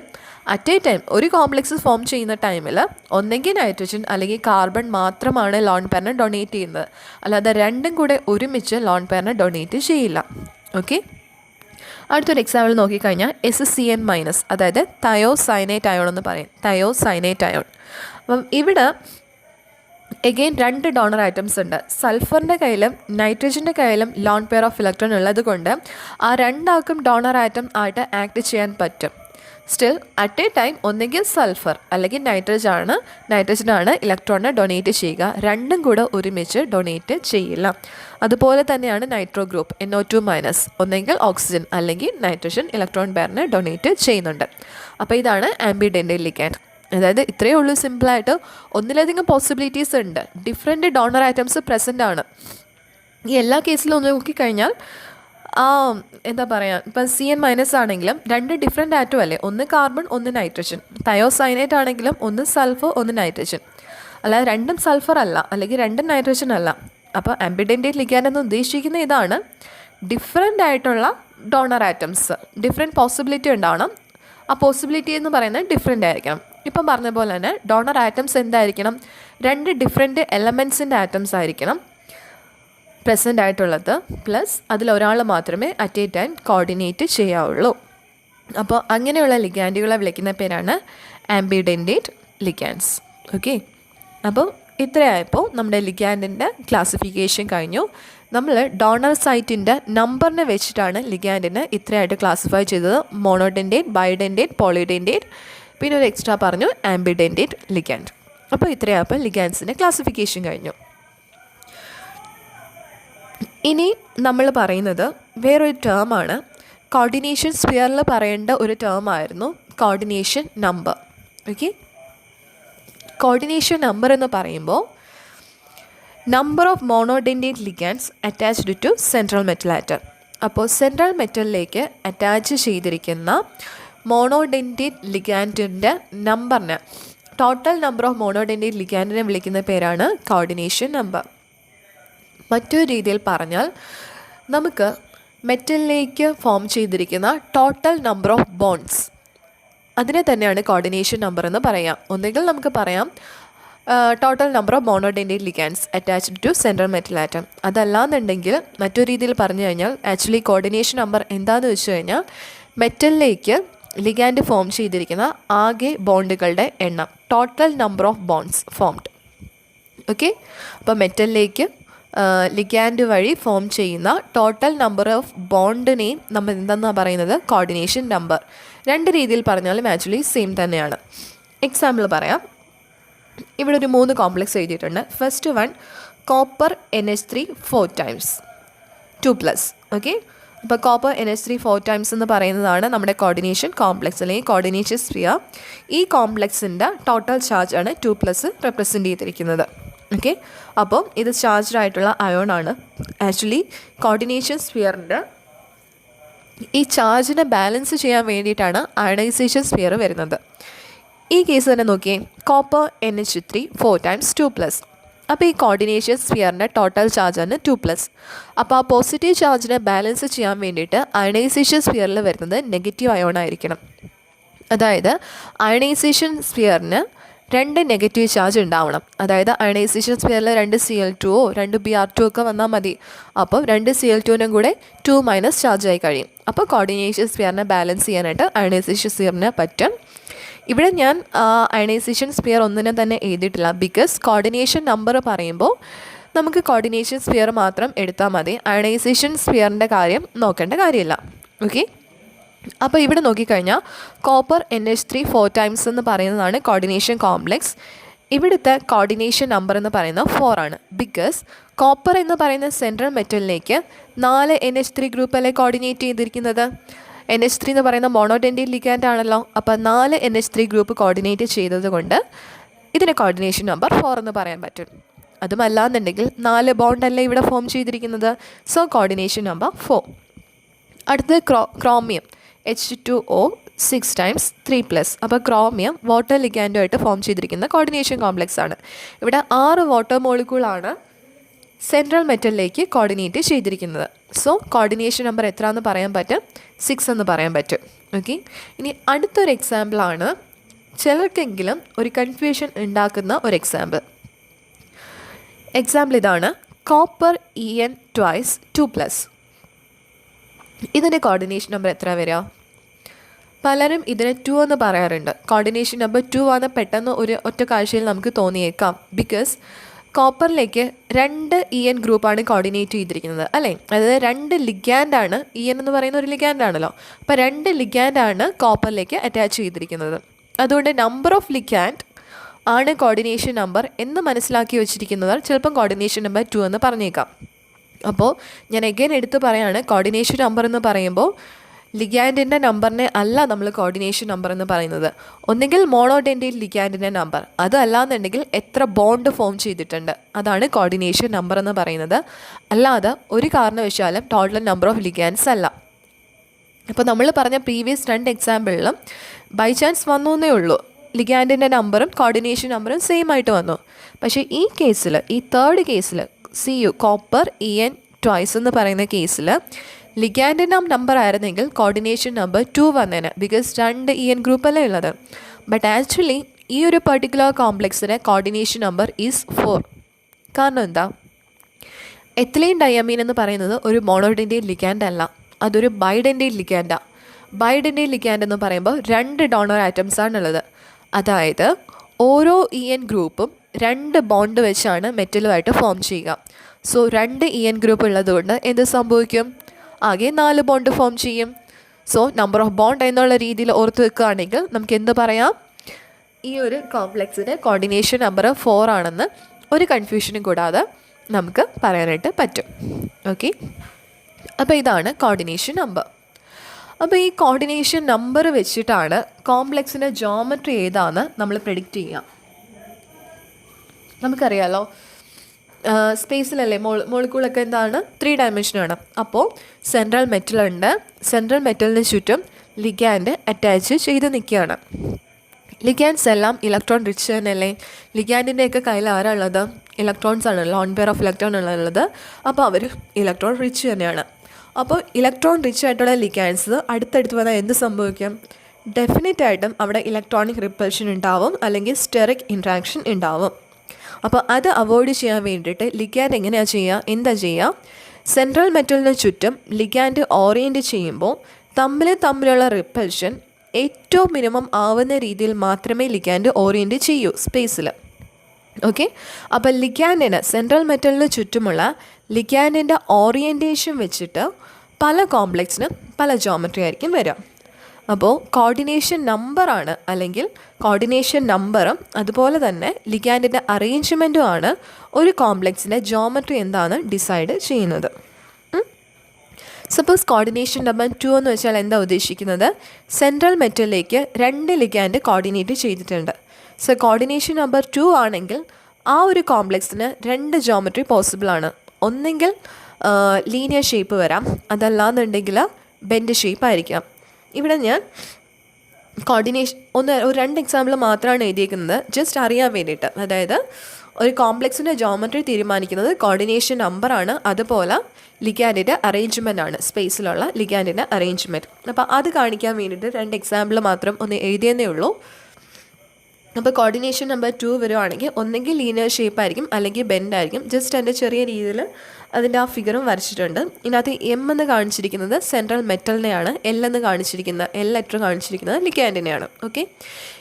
at A time ഒരു കോംപ്ലക്സ് ഫോം ചെയ്യുന്ന ടൈമിൽ ഒന്നെങ്കിൽ നൈട്രജൻ അല്ലെങ്കിൽ കാർബൺ മാത്രമാണ് ലോൺ പെയറിനെ ഡൊണേറ്റ് ചെയ്യുന്നത്. അല്ലാതെ രണ്ടും കൂടെ ഒരുമിച്ച് ലോൺ പെയറിനെ ഡൊണേറ്റ് ചെയ്യില്ല. ഓക്കെ, അടുത്തൊരു എക്സാമ്പിൾ നോക്കിക്കഴിഞ്ഞാൽ SCN-, അതായത് തയോസൈനേറ്റ് അയോൺ എന്ന് പറയും. Thiocyanate ion. അപ്പം ഇവിടെ എഗെയിൻ രണ്ട് ഡോണർ ആറ്റംസ് ഉണ്ട്. സൾഫറിൻ്റെ കയ്യിലും നൈട്രജൻ്റെ കയ്യിലും ലോൺ പെയർ ഓഫ് ഇലക്ട്രോൺ ഉള്ളത് കൊണ്ട് ആ രണ്ടാൾക്കും ഡോണർ ആറ്റം ആയിട്ട് ആക്ട് ചെയ്യാൻ പറ്റും. സ്റ്റിൽ അറ്റ് എ ടൈം ഒന്നെങ്കിൽ സൾഫർ അല്ലെങ്കിൽ നൈട്രജനാണ് ഇലക്ട്രോണിനെ ഡൊണേറ്റ് ചെയ്യുക. രണ്ടും കൂടെ ഒരുമിച്ച് ഡൊണേറ്റ് ചെയ്യില്ല. അതുപോലെ തന്നെയാണ് നൈട്രോ ഗ്രൂപ്പ് NO2-, ഒന്നെങ്കിൽ ഓക്സിജൻ അല്ലെങ്കിൽ നൈട്രജൻ ഇലക്ട്രോൺ പെയറിനെ ഡൊണേറ്റ് ചെയ്യുന്നുണ്ട്. അപ്പോൾ ഇതാണ് ആംബിഡെൻറ്റൈൽ ലിഗാൻഡ്. അതായത് ഇത്രയേ ഉള്ളൂ സിമ്പിളായിട്ട്. ഒന്നിലധികം പോസിബിലിറ്റീസ് ഉണ്ട്, ഡിഫറെൻറ്റ് ഡോണർ ആറ്റംസ് പ്രസൻ്റ് ആണ്. ഈ എല്ലാ കേസിലും ഒന്ന് നോക്കിക്കഴിഞ്ഞാൽ എന്താ പറയുക, ഇപ്പം CN- ആണെങ്കിലും രണ്ട് ഡിഫറെൻറ്റ് ആറ്റം അല്ലേ, ഒന്ന് കാർബൺ ഒന്ന് നൈട്രജൻ. തയോസൈനേറ്റ് ആണെങ്കിലും ഒന്ന് സൾഫർ ഒന്ന് നൈട്രജൻ. അല്ലാതെ രണ്ടും സൾഫർ അല്ല അല്ലെങ്കിൽ രണ്ടും നൈട്രജൻ അല്ല. അപ്പോൾ ആംബിഡെൻറ്റൈൽ ലിഗാൻഡ് എന്ന് ഉദ്ദേശിക്കുന്ന ഇതാണ്, ഡിഫറെൻ്റ് ആയിട്ടുള്ള ഡോണർ ആറ്റംസ്, ഡിഫറെൻറ്റ് പോസിബിലിറ്റി ഉണ്ടാവണം. ആ പോസിബിലിറ്റി എന്ന് പറയുന്നത് ഡിഫറെൻ്റ് ആയിരിക്കണം. ഇപ്പം പറഞ്ഞ പോലെ തന്നെ ഡോണർ ആറ്റംസ് എന്തായിരിക്കണം, രണ്ട് ഡിഫറെൻറ്റ് എലമെൻസിൻ്റെ ആറ്റംസ് ആയിരിക്കണം പ്രസൻ്റ് ആയിട്ടുള്ളത്. പ്ലസ് അതിലൊരാൾ മാത്രമേ അറ്റ് എ ടൈം കോർഡിനേറ്റ് ചെയ്യാവുള്ളൂ. അപ്പോൾ അങ്ങനെയുള്ള ലിഗാൻഡുകളെ വിളിക്കുന്ന പേരാണ് ആംബിഡെൻറ്റേറ്റ് ലിഗാൻഡ്സ്. ഓക്കെ, അപ്പോൾ ഇത്രയായപ്പോൾ നമ്മുടെ ലിഗാൻഡിൻ്റെ ക്ലാസിഫിക്കേഷൻ കഴിഞ്ഞു. നമ്മൾ ഡോണർ സൈറ്റിൻ്റെ നമ്പറിനെ വെച്ചിട്ടാണ് ലിഗാൻഡിനെ ഇത്രയായിട്ട് ക്ലാസിഫൈ ചെയ്തത്. മോണോഡെൻറ്റേറ്റ്, ബൈഡെൻറ്റേറ്റ്, പോളിഡെൻറ്റേറ്റ്, പിന്നെ ഒരു എക്സ്ട്രാ പറഞ്ഞു ആംബിഡെൻറ്റേറ്റ് ലിഗാൻഡ്. അപ്പോൾ ഇത്രയായപ്പോൾ ലിഗാൻഡ്സിൻ്റെ ക്ലാസിഫിക്കേഷൻ കഴിഞ്ഞു. ഇനി നമ്മൾ പറയുന്നത് വേറൊരു ടേമാണ്. കോർഡിനേഷൻ സ്ഫിയറിൽ പറയേണ്ട ഒരു ടേമായിരുന്നു coordination number. Okay, coordination number എന്ന് പറയുമ്പോൾ number of monodentate ligands attached to central metal atom. അപ്പോൾ സെൻട്രൽ മെറ്റലിലേക്ക് അറ്റാച്ച് ചെയ്തിരിക്കുന്ന മോണോഡെൻറ്റേറ്റ് ലിഗാൻഡിൻ്റെ നമ്പറിന്, ടോട്ടൽ നമ്പർ ഓഫ് മോണോഡെൻറ്റേറ്റ് ലിഗാൻഡിനെ വിളിക്കുന്ന പേരാണ് കോർഡിനേഷൻ നമ്പർ. മറ്റൊരു രീതിയിൽ പറഞ്ഞാൽ നമുക്ക് മെറ്റലിലേക്ക് ഫോം ചെയ്തിരിക്കുന്ന ടോട്ടൽ നമ്പർ ഓഫ് ബോണ്ട്സ്, അതിനെ തന്നെയാണ് കോർഡിനേഷൻ നമ്പർ എന്ന് പറയാം. ഒന്നുകിൽ നമുക്ക് പറയാം total number of monodentate ligands attached to central metal atom. അതല്ലാന്നുണ്ടെങ്കിൽ മറ്റൊരു രീതിയിൽ പറഞ്ഞു കഴിഞ്ഞാൽ ആക്ച്വലി കോർഡിനേഷൻ നമ്പർ എന്താണെന്ന് വെച്ച് കഴിഞ്ഞാൽ മെറ്റലിലേക്ക് ലിഗാൻഡ് ഫോം ചെയ്തിരിക്കുന്ന ആകെ ബോണ്ടുകളുടെ എണ്ണം, total number of bonds formed. Okay, അപ്പോൾ മെറ്റലിലേക്ക് ലിഗാൻഡ് വഴി ഫോം ചെയ്യുന്ന ടോട്ടൽ നമ്പർ ഓഫ് ബോണ്ടിനെയും നമ്മൾ എന്താണെന്നാണ് പറയുന്നത്, കോർഡിനേഷൻ നമ്പർ. രണ്ട് രീതിയിൽ പറഞ്ഞാലും ആക്ച്വലി സെയിം തന്നെയാണ്. എക്സാമ്പിൾ പറയാം. ഇവിടെ ഒരു 3 കോംപ്ലക്സ് എഴുതിയിട്ടുണ്ട്. First one copper NH3 4 times 2+. Okay, അപ്പോൾ കോപ്പർ NH3 4 times എന്ന് പറയുന്നതാണ് നമ്മുടെ കോർഡിനേഷൻ കോംപ്ലക്സ് അല്ലെങ്കിൽ കോർഡിനേഷൻ സ്ഫിയർ. ഈ കോംപ്ലക്സിൻ്റെ ടോട്ടൽ ചാർജ് ആണ് 2+ റെപ്രസെൻ്റ് ചെയ്തിരിക്കുന്നത്. ഓക്കെ, അപ്പം ഇത് ചാർജ്ഡ് ആയിട്ടുള്ള അയോൺ ആണ്. ആക്ച്വലി കോർഡിനേഷൻ സ്ഫിയറിൻ്റെ ഈ ചാർജിനെ ബാലൻസ് ചെയ്യാൻ വേണ്ടിയിട്ടാണ് അയണൈസേഷൻ സ്ഫിയർ വരുന്നത്. ഈ കേസ് തന്നെ നോക്കിയേ, കോപ്പർ NH3 4 ടൈംസ് 2+. അപ്പോൾ ഈ കോർഡിനേഷൻ സ്ഫിയറിൻ്റെ ടോട്ടൽ ചാർജാണ് 2+. അപ്പോൾ ആ പോസിറ്റീവ് ചാർജിനെ ബാലൻസ് ചെയ്യാൻ വേണ്ടിയിട്ട് അയണൈസേഷൻ സ്ഫിയറിൽ വരുന്നത് നെഗറ്റീവ് അയോൺ ആയിരിക്കണം. അതായത് അയണൈസേഷൻ സ്ഫിയറിന് 2 നെഗറ്റീവ് ചാർജ് ഉണ്ടാവണം. അതായത് അയണൈസേഷൻ സ്ഫിയറിൽ 2 Cl2 2 Br2 ഒക്കെ വന്നാൽ മതി. അപ്പോൾ 2 Cl2നും കൂടെ 2- ചാർജായി കഴിയും. അപ്പോൾ കോർഡിനേഷൻ സ്ഫിയറിനെ ബാലൻസ് ചെയ്യാനായിട്ട് അയണൈസേഷൻ സ്ഫിയറിന് പറ്റും. ഇവിടെ ഞാൻ അയണൈസേഷൻ സ്ഫിയർ ഒന്നിനെ തന്നെ എഴുതിയിട്ടില്ല. ബിക്കോസ് കോർഡിനേഷൻ നമ്പർ പറയുമ്പോൾ നമുക്ക് കോർഡിനേഷൻ സ്ഫിയർ മാത്രം എടുത്താൽ മതി. അയണൈസേഷൻ സ്ഫിയറിൻ്റെ കാര്യം നോക്കേണ്ട കാര്യമില്ല. ഓക്കെ, അപ്പോൾ ഇവിടെ നോക്കിക്കഴിഞ്ഞാൽ കോപ്പർ NH3 4 ടൈംസ് എന്ന് പറയുന്നതാണ് കോർഡിനേഷൻ കോംപ്ലക്സ്. ഇവിടുത്തെ കോർഡിനേഷൻ നമ്പർ എന്ന് പറയുന്നത് 4 ആണ്. ബിക്കോസ് കോപ്പർ എന്ന് പറയുന്ന സെൻട്രൽ മെറ്റലിലേക്ക് 4 NH3 ഗ്രൂപ്പല്ലേ കോർഡിനേറ്റ് ചെയ്തിരിക്കുന്നത്. NH3 എന്ന് പറയുന്ന മോണോഡെൻഡൈൻ ലിഗാൻഡ് ആണല്ലോ. അപ്പോൾ 4 NH3 ഗ്രൂപ്പ് കോർഡിനേറ്റ് ചെയ്തത് കൊണ്ട് ഇതിന് കോർഡിനേഷൻ നമ്പർ 4 എന്ന് പറയാൻ പറ്റും. അതുമല്ലാന്നുണ്ടെങ്കിൽ 4 ബോണ്ടല്ലേ ഇവിടെ ഫോം ചെയ്തിരിക്കുന്നത്. So coordination number 4. അടുത്തത് ക്രോമിയം H2O 6 ടൈംസ് 3+. അപ്പോൾ ക്രോമിയം വാട്ടർ ലിഗാൻഡുമായിട്ട് ഫോം ചെയ്തിരിക്കുന്ന കോർഡിനേഷൻ കോംപ്ലക്സ് ആണ്. ഇവിടെ 6 വാട്ടർ മോളിക്യൂളാണ് സെൻട്രൽ മെറ്റലിലേക്ക് കോർഡിനേറ്റ് ചെയ്തിരിക്കുന്നത്. സോ കോർഡിനേഷൻ നമ്പർ എത്ര എന്ന് പറയാൻ പറ്റും? 6 എന്ന് പറയാൻ പറ്റും. ഓക്കെ, ഇനി അടുത്തൊരു എക്സാമ്പിളാണ് ചിലർക്കെങ്കിലും ഒരു കൺഫ്യൂഷൻ ഉണ്ടാക്കുന്ന ഒരു എക്സാമ്പിൾ ഇതാണ്. Copper En twice 2+. ഇതിൻ്റെ കോർഡിനേഷൻ നമ്പർ എത്ര വരിക? പലരും ഇതിനെ 2 എന്ന് പറയാറുണ്ട്. കോർഡിനേഷൻ നമ്പർ 2 ആണ് പെട്ടെന്ന് ഒരു ഒറ്റ കാഴ്ചയിൽ നമുക്ക് തോന്നിയേക്കാം. ബിക്കോസ് കോപ്പറിലേക്ക് 2 En ഗ്രൂപ്പാണ് കോർഡിനേറ്റ് ചെയ്തിരിക്കുന്നത് അല്ലേ. അതായത് 2 ലിഗാൻഡാണ്. En എന്ന് പറയുന്ന ഒരു ലിഗാൻഡാണല്ലോ. അപ്പോൾ 2 ലിഗാൻഡാണ് കോപ്പറിലേക്ക് അറ്റാച്ച് ചെയ്തിരിക്കുന്നത്. അതുകൊണ്ട് നമ്പർ ഓഫ് ലിഗാൻഡ് ആണ് കോർഡിനേഷൻ നമ്പർ എന്ന് മനസ്സിലാക്കി വെച്ചിരിക്കുന്നവർ ചിലപ്പം കോർഡിനേഷൻ നമ്പർ 2 എന്ന് പറഞ്ഞേക്കാം. അപ്പോൾ ഞാൻ എഗെയിൻ എടുത്ത് പറയാണ്, കോർഡിനേഷൻ നമ്പർ എന്ന് പറയുമ്പോൾ ലിഗാൻഡിൻ്റെ നമ്പറിനെ അല്ല നമ്മൾ കോർഡിനേഷൻ നമ്പർ എന്ന് പറയുന്നത്. ഒന്നുകിൽ മോണോഡെൻഡൈൻ ലിഗാൻഡിൻ്റെ നമ്പർ, അതല്ലാന്നുണ്ടെങ്കിൽ എത്ര ബോണ്ട് ഫോം ചെയ്തിട്ടുണ്ട്, അതാണ് കോർഡിനേഷൻ നമ്പർ എന്ന് പറയുന്നത്. അല്ലാതെ ഒരു കാരണവശാലും ടോട്ടൽ നമ്പർ ഓഫ് ലിഗാൻഡ്സ് അല്ല. അപ്പോൾ നമ്മൾ പറഞ്ഞ പ്രീവിയസ് 2 എക്സാമ്പിളിലും ബൈ ചാൻസ് വന്നു എന്നേ ഉള്ളൂ. ലിഗാൻഡിൻ്റെ നമ്പറും കോർഡിനേഷൻ നമ്പറും സെയിം ആയിട്ട് വന്നു. പക്ഷേ ഈ കേസിൽ, ഈ തേർഡ് കേസിൽ Cu കോപ്പർ En ട്വൈസ് എന്ന് പറയുന്ന കേസിൽ ലിഗാൻഡിൻ്റെ നമ്പർ ആയിരുന്നെങ്കിൽ കോർഡിനേഷൻ നമ്പർ 2 വന്നേനെ. ബിക്കോസ് 2 En ഗ്രൂപ്പല്ലേ ഉള്ളത്. ബട്ട് ആക്ച്വലി ഈ ഒരു പെർട്ടിക്കുലർ കോംപ്ലക്സിന് കോർഡിനേഷൻ നമ്പർ ഈസ് 4. കാരണം എന്താ? എത്തിലീൻ ഡയമീൻ എന്ന് പറയുന്നത് ഒരു മോണോഡെൻഡൈൻ ലിഗാൻഡ് അല്ല, അതൊരു ബൈഡെൻഡൈൻ ലിഗാൻഡാണ്. ബൈഡെൻഡൈൻ ലിഗാൻഡ് എന്ന് പറയുമ്പോൾ 2 ഡോണർ ആറ്റംസ് ആണുള്ളത്. അതായത് ഓരോ En ഗ്രൂപ്പും 2 ബോണ്ട് വെച്ചാണ് മെറ്റലുമായിട്ട് ഫോം ചെയ്യുക. സോ 2 En ഗ്രൂപ്പ് ഉള്ളതുകൊണ്ട് എന്ത് സംഭവിക്കും? ആകെ 4 ബോണ്ട് ഫോം ചെയ്യും. സോ നമ്പർ ഓഫ് ബോണ്ട് എന്നുള്ള രീതിയിൽ ഓർത്ത് വെക്കുകയാണെങ്കിൽ നമുക്ക് എന്ത് പറയാം? ഈ ഒരു കോംപ്ലക്സിന് കോർഡിനേഷൻ നമ്പർ 4 ആണെന്ന് ഒരു കൺഫ്യൂഷനും കൂടാതെ നമുക്ക് പറയാനായിട്ട് പറ്റും. ഓക്കെ, അപ്പോൾ ഇതാണ് കോർഡിനേഷൻ നമ്പർ. അപ്പോൾ ഈ കോർഡിനേഷൻ നമ്പർ വെച്ചിട്ടാണ് കോംപ്ലക്സിൻ്റെ ജോമെട്രി ഏതാണെന്ന് നമ്മൾ പ്രെഡിക്റ്റ് ചെയ്യുക. നമുക്കറിയാമല്ലോ, സ്പേസിലല്ലേ മോളിക്യൂളൊക്കെ എന്താണ് 3 ഡയമെൻഷനാണ്. അപ്പോൾ സെൻട്രൽ മെറ്റലുണ്ട്. സെൻട്രൽ മെറ്റലിന് ചുറ്റും ലിഗാൻഡ് അറ്റാച്ച് ചെയ്ത് നിൽക്കുകയാണ്. ലിഗാൻഡ്സ് എല്ലാം ഇലക്ട്രോൺ റിച്ച് തന്നെയല്ലേ. ലിഗാൻഡിൻ്റെയൊക്കെ കയ്യിൽ ആരാളുള്ളത്? ഇലക്ട്രോൺസ് ആണ്, ലോൺ പെയർ ഓഫ് ഇലക്ട്രോൺ ഉള്ളത്. അപ്പോൾ അവർ ഇലക്ട്രോൺ റിച്ച് തന്നെയാണ്. അപ്പോൾ ഇലക്ട്രോൺ റിച്ച് ആയിട്ടുള്ള ലിഗാൻഡ്സ് അടുത്തടുത്ത് വന്നാൽ എന്ത് സംഭവിക്കും? ഡെഫിനറ്റ് ആയിട്ടും അവിടെ ഇലക്ട്രോണിക് റിപ്പൽഷൻ ഉണ്ടാവും, അല്ലെങ്കിൽ സ്റ്റെറിക് ഇൻട്രാക്ഷൻ ഉണ്ടാവും. അപ്പോൾ അത് അവോയ്ഡ് ചെയ്യാൻ വേണ്ടിയിട്ട് ലിഗാൻഡ് എങ്ങനെയാണ് ചെയ്യുക? എന്താ ചെയ്യുക? സെൻട്രൽ മെറ്റലിന് ചുറ്റും ലിഗാൻഡ് ഓറിയൻറ്റ് ചെയ്യുമ്പോൾ തമ്മിലുള്ള റിപ്പൽഷൻ ഏറ്റവും മിനിമം ആവുന്ന രീതിയിൽ മാത്രമേ ലിഗാൻഡ് ഓറിയൻറ്റ് ചെയ്യൂ സ്പേസിൽ. ഓക്കെ, അപ്പോൾ ലിഗാൻഡിന് സെൻട്രൽ മെറ്റലിന് ചുറ്റുമുള്ള ലിഗാൻഡിൻ്റെ ഓറിയൻറ്റേഷൻ വെച്ചിട്ട് പല കോംപ്ലക്സിനും പല ജോമെട്രി ആയിരിക്കും വരിക. അപ്പോൾ കോർഡിനേഷൻ നമ്പറാണ്, അല്ലെങ്കിൽ കോർഡിനേഷൻ നമ്പറും അതുപോലെ തന്നെ ലിഗാൻഡിൻ്റെ അറേഞ്ച്മെൻറ്റും ആണ് ഒരു കോംപ്ലക്സിൻ്റെ ജോമെട്രി എന്താണെന്ന് ഡിസൈഡ് ചെയ്യുന്നത്. സപ്പോസ് കോർഡിനേഷൻ നമ്പർ 2 എന്ന് വെച്ചാൽ എന്താ ഉദ്ദേശിക്കുന്നത്? സെൻട്രൽ മെറ്റലിലേക്ക് 2 ലിഗാൻഡ് കോർഡിനേറ്റ് ചെയ്തിട്ടുണ്ട്. സോ കോർഡിനേഷൻ നമ്പർ 2 ആണെങ്കിൽ ആ ഒരു കോംപ്ലക്സിന് 2 ജോമെട്രി പോസിബിളാണ്. ഒന്നെങ്കിൽ ലീനിയർ ഷേപ്പ് വരാം, അതല്ലാന്നുണ്ടെങ്കിൽ ബെൻഡ് ഷേപ്പ് ആയിരിക്കാം. ഇവിടെ ഞാൻ കോർഡിനേഷൻ ഒരു 2 എക്സാമ്പിൾ മാത്രമാണ് എഴുതിയിരിക്കുന്നത്, ജസ്റ്റ് അറിയാൻ വേണ്ടിയിട്ട്. അതായത് ഒരു കോംപ്ലക്സിൻ്റെ ജോമെട്രി തീരുമാനിക്കുന്നത് കോർഡിനേഷൻ നമ്പറാണ്, അതുപോലെ ലിഗാൻഡിൻ്റെ അറേഞ്ച്മെൻ്റ് ആണ്, സ്പേസിലുള്ള ലിഗാൻഡിൻ്റെ അറേഞ്ച്മെൻറ്റ്. അപ്പോൾ അത് കാണിക്കാൻ വേണ്ടിയിട്ട് 2 എക്സാമ്പിൾ മാത്രം ഒന്ന് എഴുതിയെന്നേ ഉള്ളൂ. അപ്പോൾ കോർഡിനേഷൻ നമ്പർ 2 വരുവാണെങ്കിൽ ഒന്നെങ്കിൽ ലീനിയർ ഷേപ്പ് ആയിരിക്കും അല്ലെങ്കിൽ ബെൻഡ് ആയിരിക്കും. ജസ്റ്റ് എൻ്റെ ചെറിയ രീതിയിൽ അതിൻ്റെ ആ ഫിഗറും വരച്ചിട്ടുണ്ട്. ഇതിനകത്ത് എം എന്ന് കാണിച്ചിരിക്കുന്നത് സെൻട്രൽ മെറ്റലിനെയാണ്, എൽ എന്ന് കാണിച്ചിരിക്കുന്ന എൽ ലെറ്റർ കാണിച്ചിരിക്കുന്നത് ലിഗാൻഡിനെയാണ്. ഓക്കെ,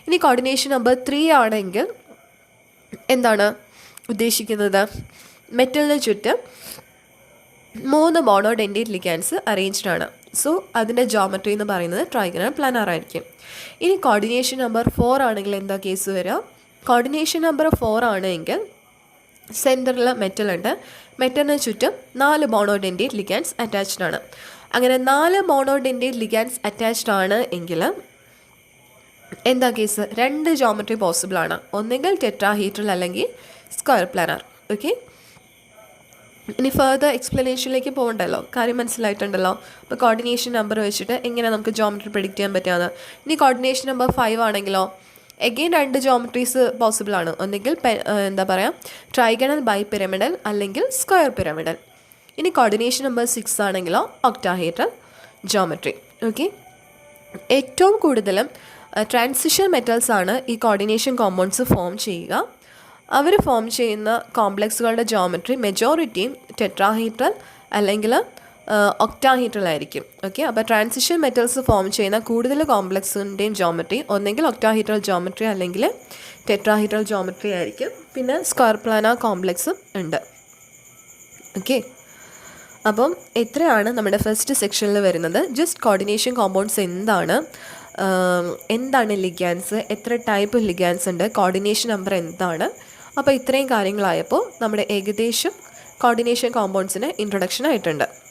ഇനി കോർഡിനേഷൻ നമ്പർ 3 ആണെങ്കിൽ എന്താണ് ഉദ്ദേശിക്കുന്നത്? മെറ്റലിന് ചുറ്റും 3 മോണോഡെൻഡേറ്റ് ലിഗാൻഡ്സ് അറേഞ്ച്ഡ് ആണ്. സോ അതിൻ്റെ ജോമെട്രി എന്ന് പറയുന്നത് ട്രൈഗണൽ പ്ലാനാർ ആയിരിക്കും. ഇനി കോർഡിനേഷൻ നമ്പർ 4 ആണെങ്കിൽ എന്താ കേസ് വരിക? കോർഡിനേഷൻ നമ്പർ 4 ആണെങ്കിൽ സെൻറ്ററിൽ മെറ്റലുണ്ട്, മെറ്റലിന് ചുറ്റും 4 മോണോഡെൻഡേറ്റ് ലിഗാൻഡ്സ് അറ്റാച്ച്ഡ് ആണ്. അങ്ങനെ 4 മോണോഡെൻഡേറ്റ് ലിഗാൻഡ്സ് അറ്റാച്ച്ഡ് ആണ് എങ്കിൽ എന്താ കേസ്? 2 ജോമെട്രി പോസിബിൾ ആണ്, ഒന്നെങ്കിൽ ടെട്രാഹീഡ്രൽ അല്ലെങ്കിൽ സ്ക്വയർ പ്ലാനാർ. ഓക്കെ, ഇനി ഫർദർ എക്സ്പ്ലനേഷനിലേക്ക് പോകണ്ടല്ലോ, കാര്യം മനസ്സിലായിട്ടുണ്ടല്ലോ. അപ്പോൾ കോർഡിനേഷൻ നമ്പർ വെച്ചിട്ട് എങ്ങനെ നമുക്ക് ജോമെട്രി പ്രെഡിക്റ്റ് ചെയ്യാൻ പറ്റുന്നത്. ഇനി കോർഡിനേഷൻ നമ്പർ 5 ആണെങ്കിലോ എഗെയിൻ 2 ജോമെട്രീസ് പോസിബിൾ ആണ്, ഒന്നെങ്കിൽ എന്താ പറയുക ട്രൈഗണൽ ബൈ പിരമിഡൽ അല്ലെങ്കിൽ സ്ക്വയർ പിരമിഡൽ. ഇനി കോർഡിനേഷൻ നമ്പർ 6 ആണെങ്കിലോ ഒക്ടാഹീഡ്രൽ ജോമെട്രി. ഓക്കെ, ഏറ്റവും കൂടുതലും ട്രാൻസിഷൻ മെറ്റൽസ് ആണ് ഈ കോർഡിനേഷൻ കോമ്പൗണ്ട്സ് ഫോം ചെയ്യുക. അവർ ഫോം ചെയ്യുന്ന കോംപ്ലക്സുകളുടെ ജോമെട്രി മെജോറിറ്റിയും ടെട്രാഹീഡ്രൽ അല്ലെങ്കിൽ ഒക്ടാഹീഡ്രൽ ആയിരിക്കും. ഓക്കെ, അപ്പോൾ ട്രാൻസിഷൻ മെറ്റൽസ് ഫോം ചെയ്യുന്ന കൂടുതൽ കോംപ്ലക്സിൻ്റെയും ജോമെട്രി ഒന്നെങ്കിൽ ഒക്ടാഹീഡ്രൽ ജോമെട്രി അല്ലെങ്കിൽ ടെട്രാഹീഡ്രൽ ജോമെട്രി ആയിരിക്കും. പിന്നെ സ്ക്വയർ പ്ലാനാർ കോംപ്ലക്സും ഉണ്ട്. ഓക്കെ, അപ്പം എത്രയാണ് നമ്മുടെ ഫസ്റ്റ് സെക്ഷനിൽ വരുന്നത്? ജസ്റ്റ് കോർഡിനേഷൻ കോമ്പൗണ്ട്സ് എന്താണ് ലിഗാൻസ്, എത്ര ടൈപ്പ് ലിഗാൻസ് ഉണ്ട്, കോർഡിനേഷൻ നമ്പർ എന്താണ്. അപ്പോൾ ഇത്രയും കാര്യങ്ങളായപ്പോൾ നമ്മുടെ ഏകദേശം കോർഡിനേഷൻ കോമ്പൗണ്ട്സിന് ഇൻട്രൊഡക്ഷൻ ആയിട്ടുണ്ട്.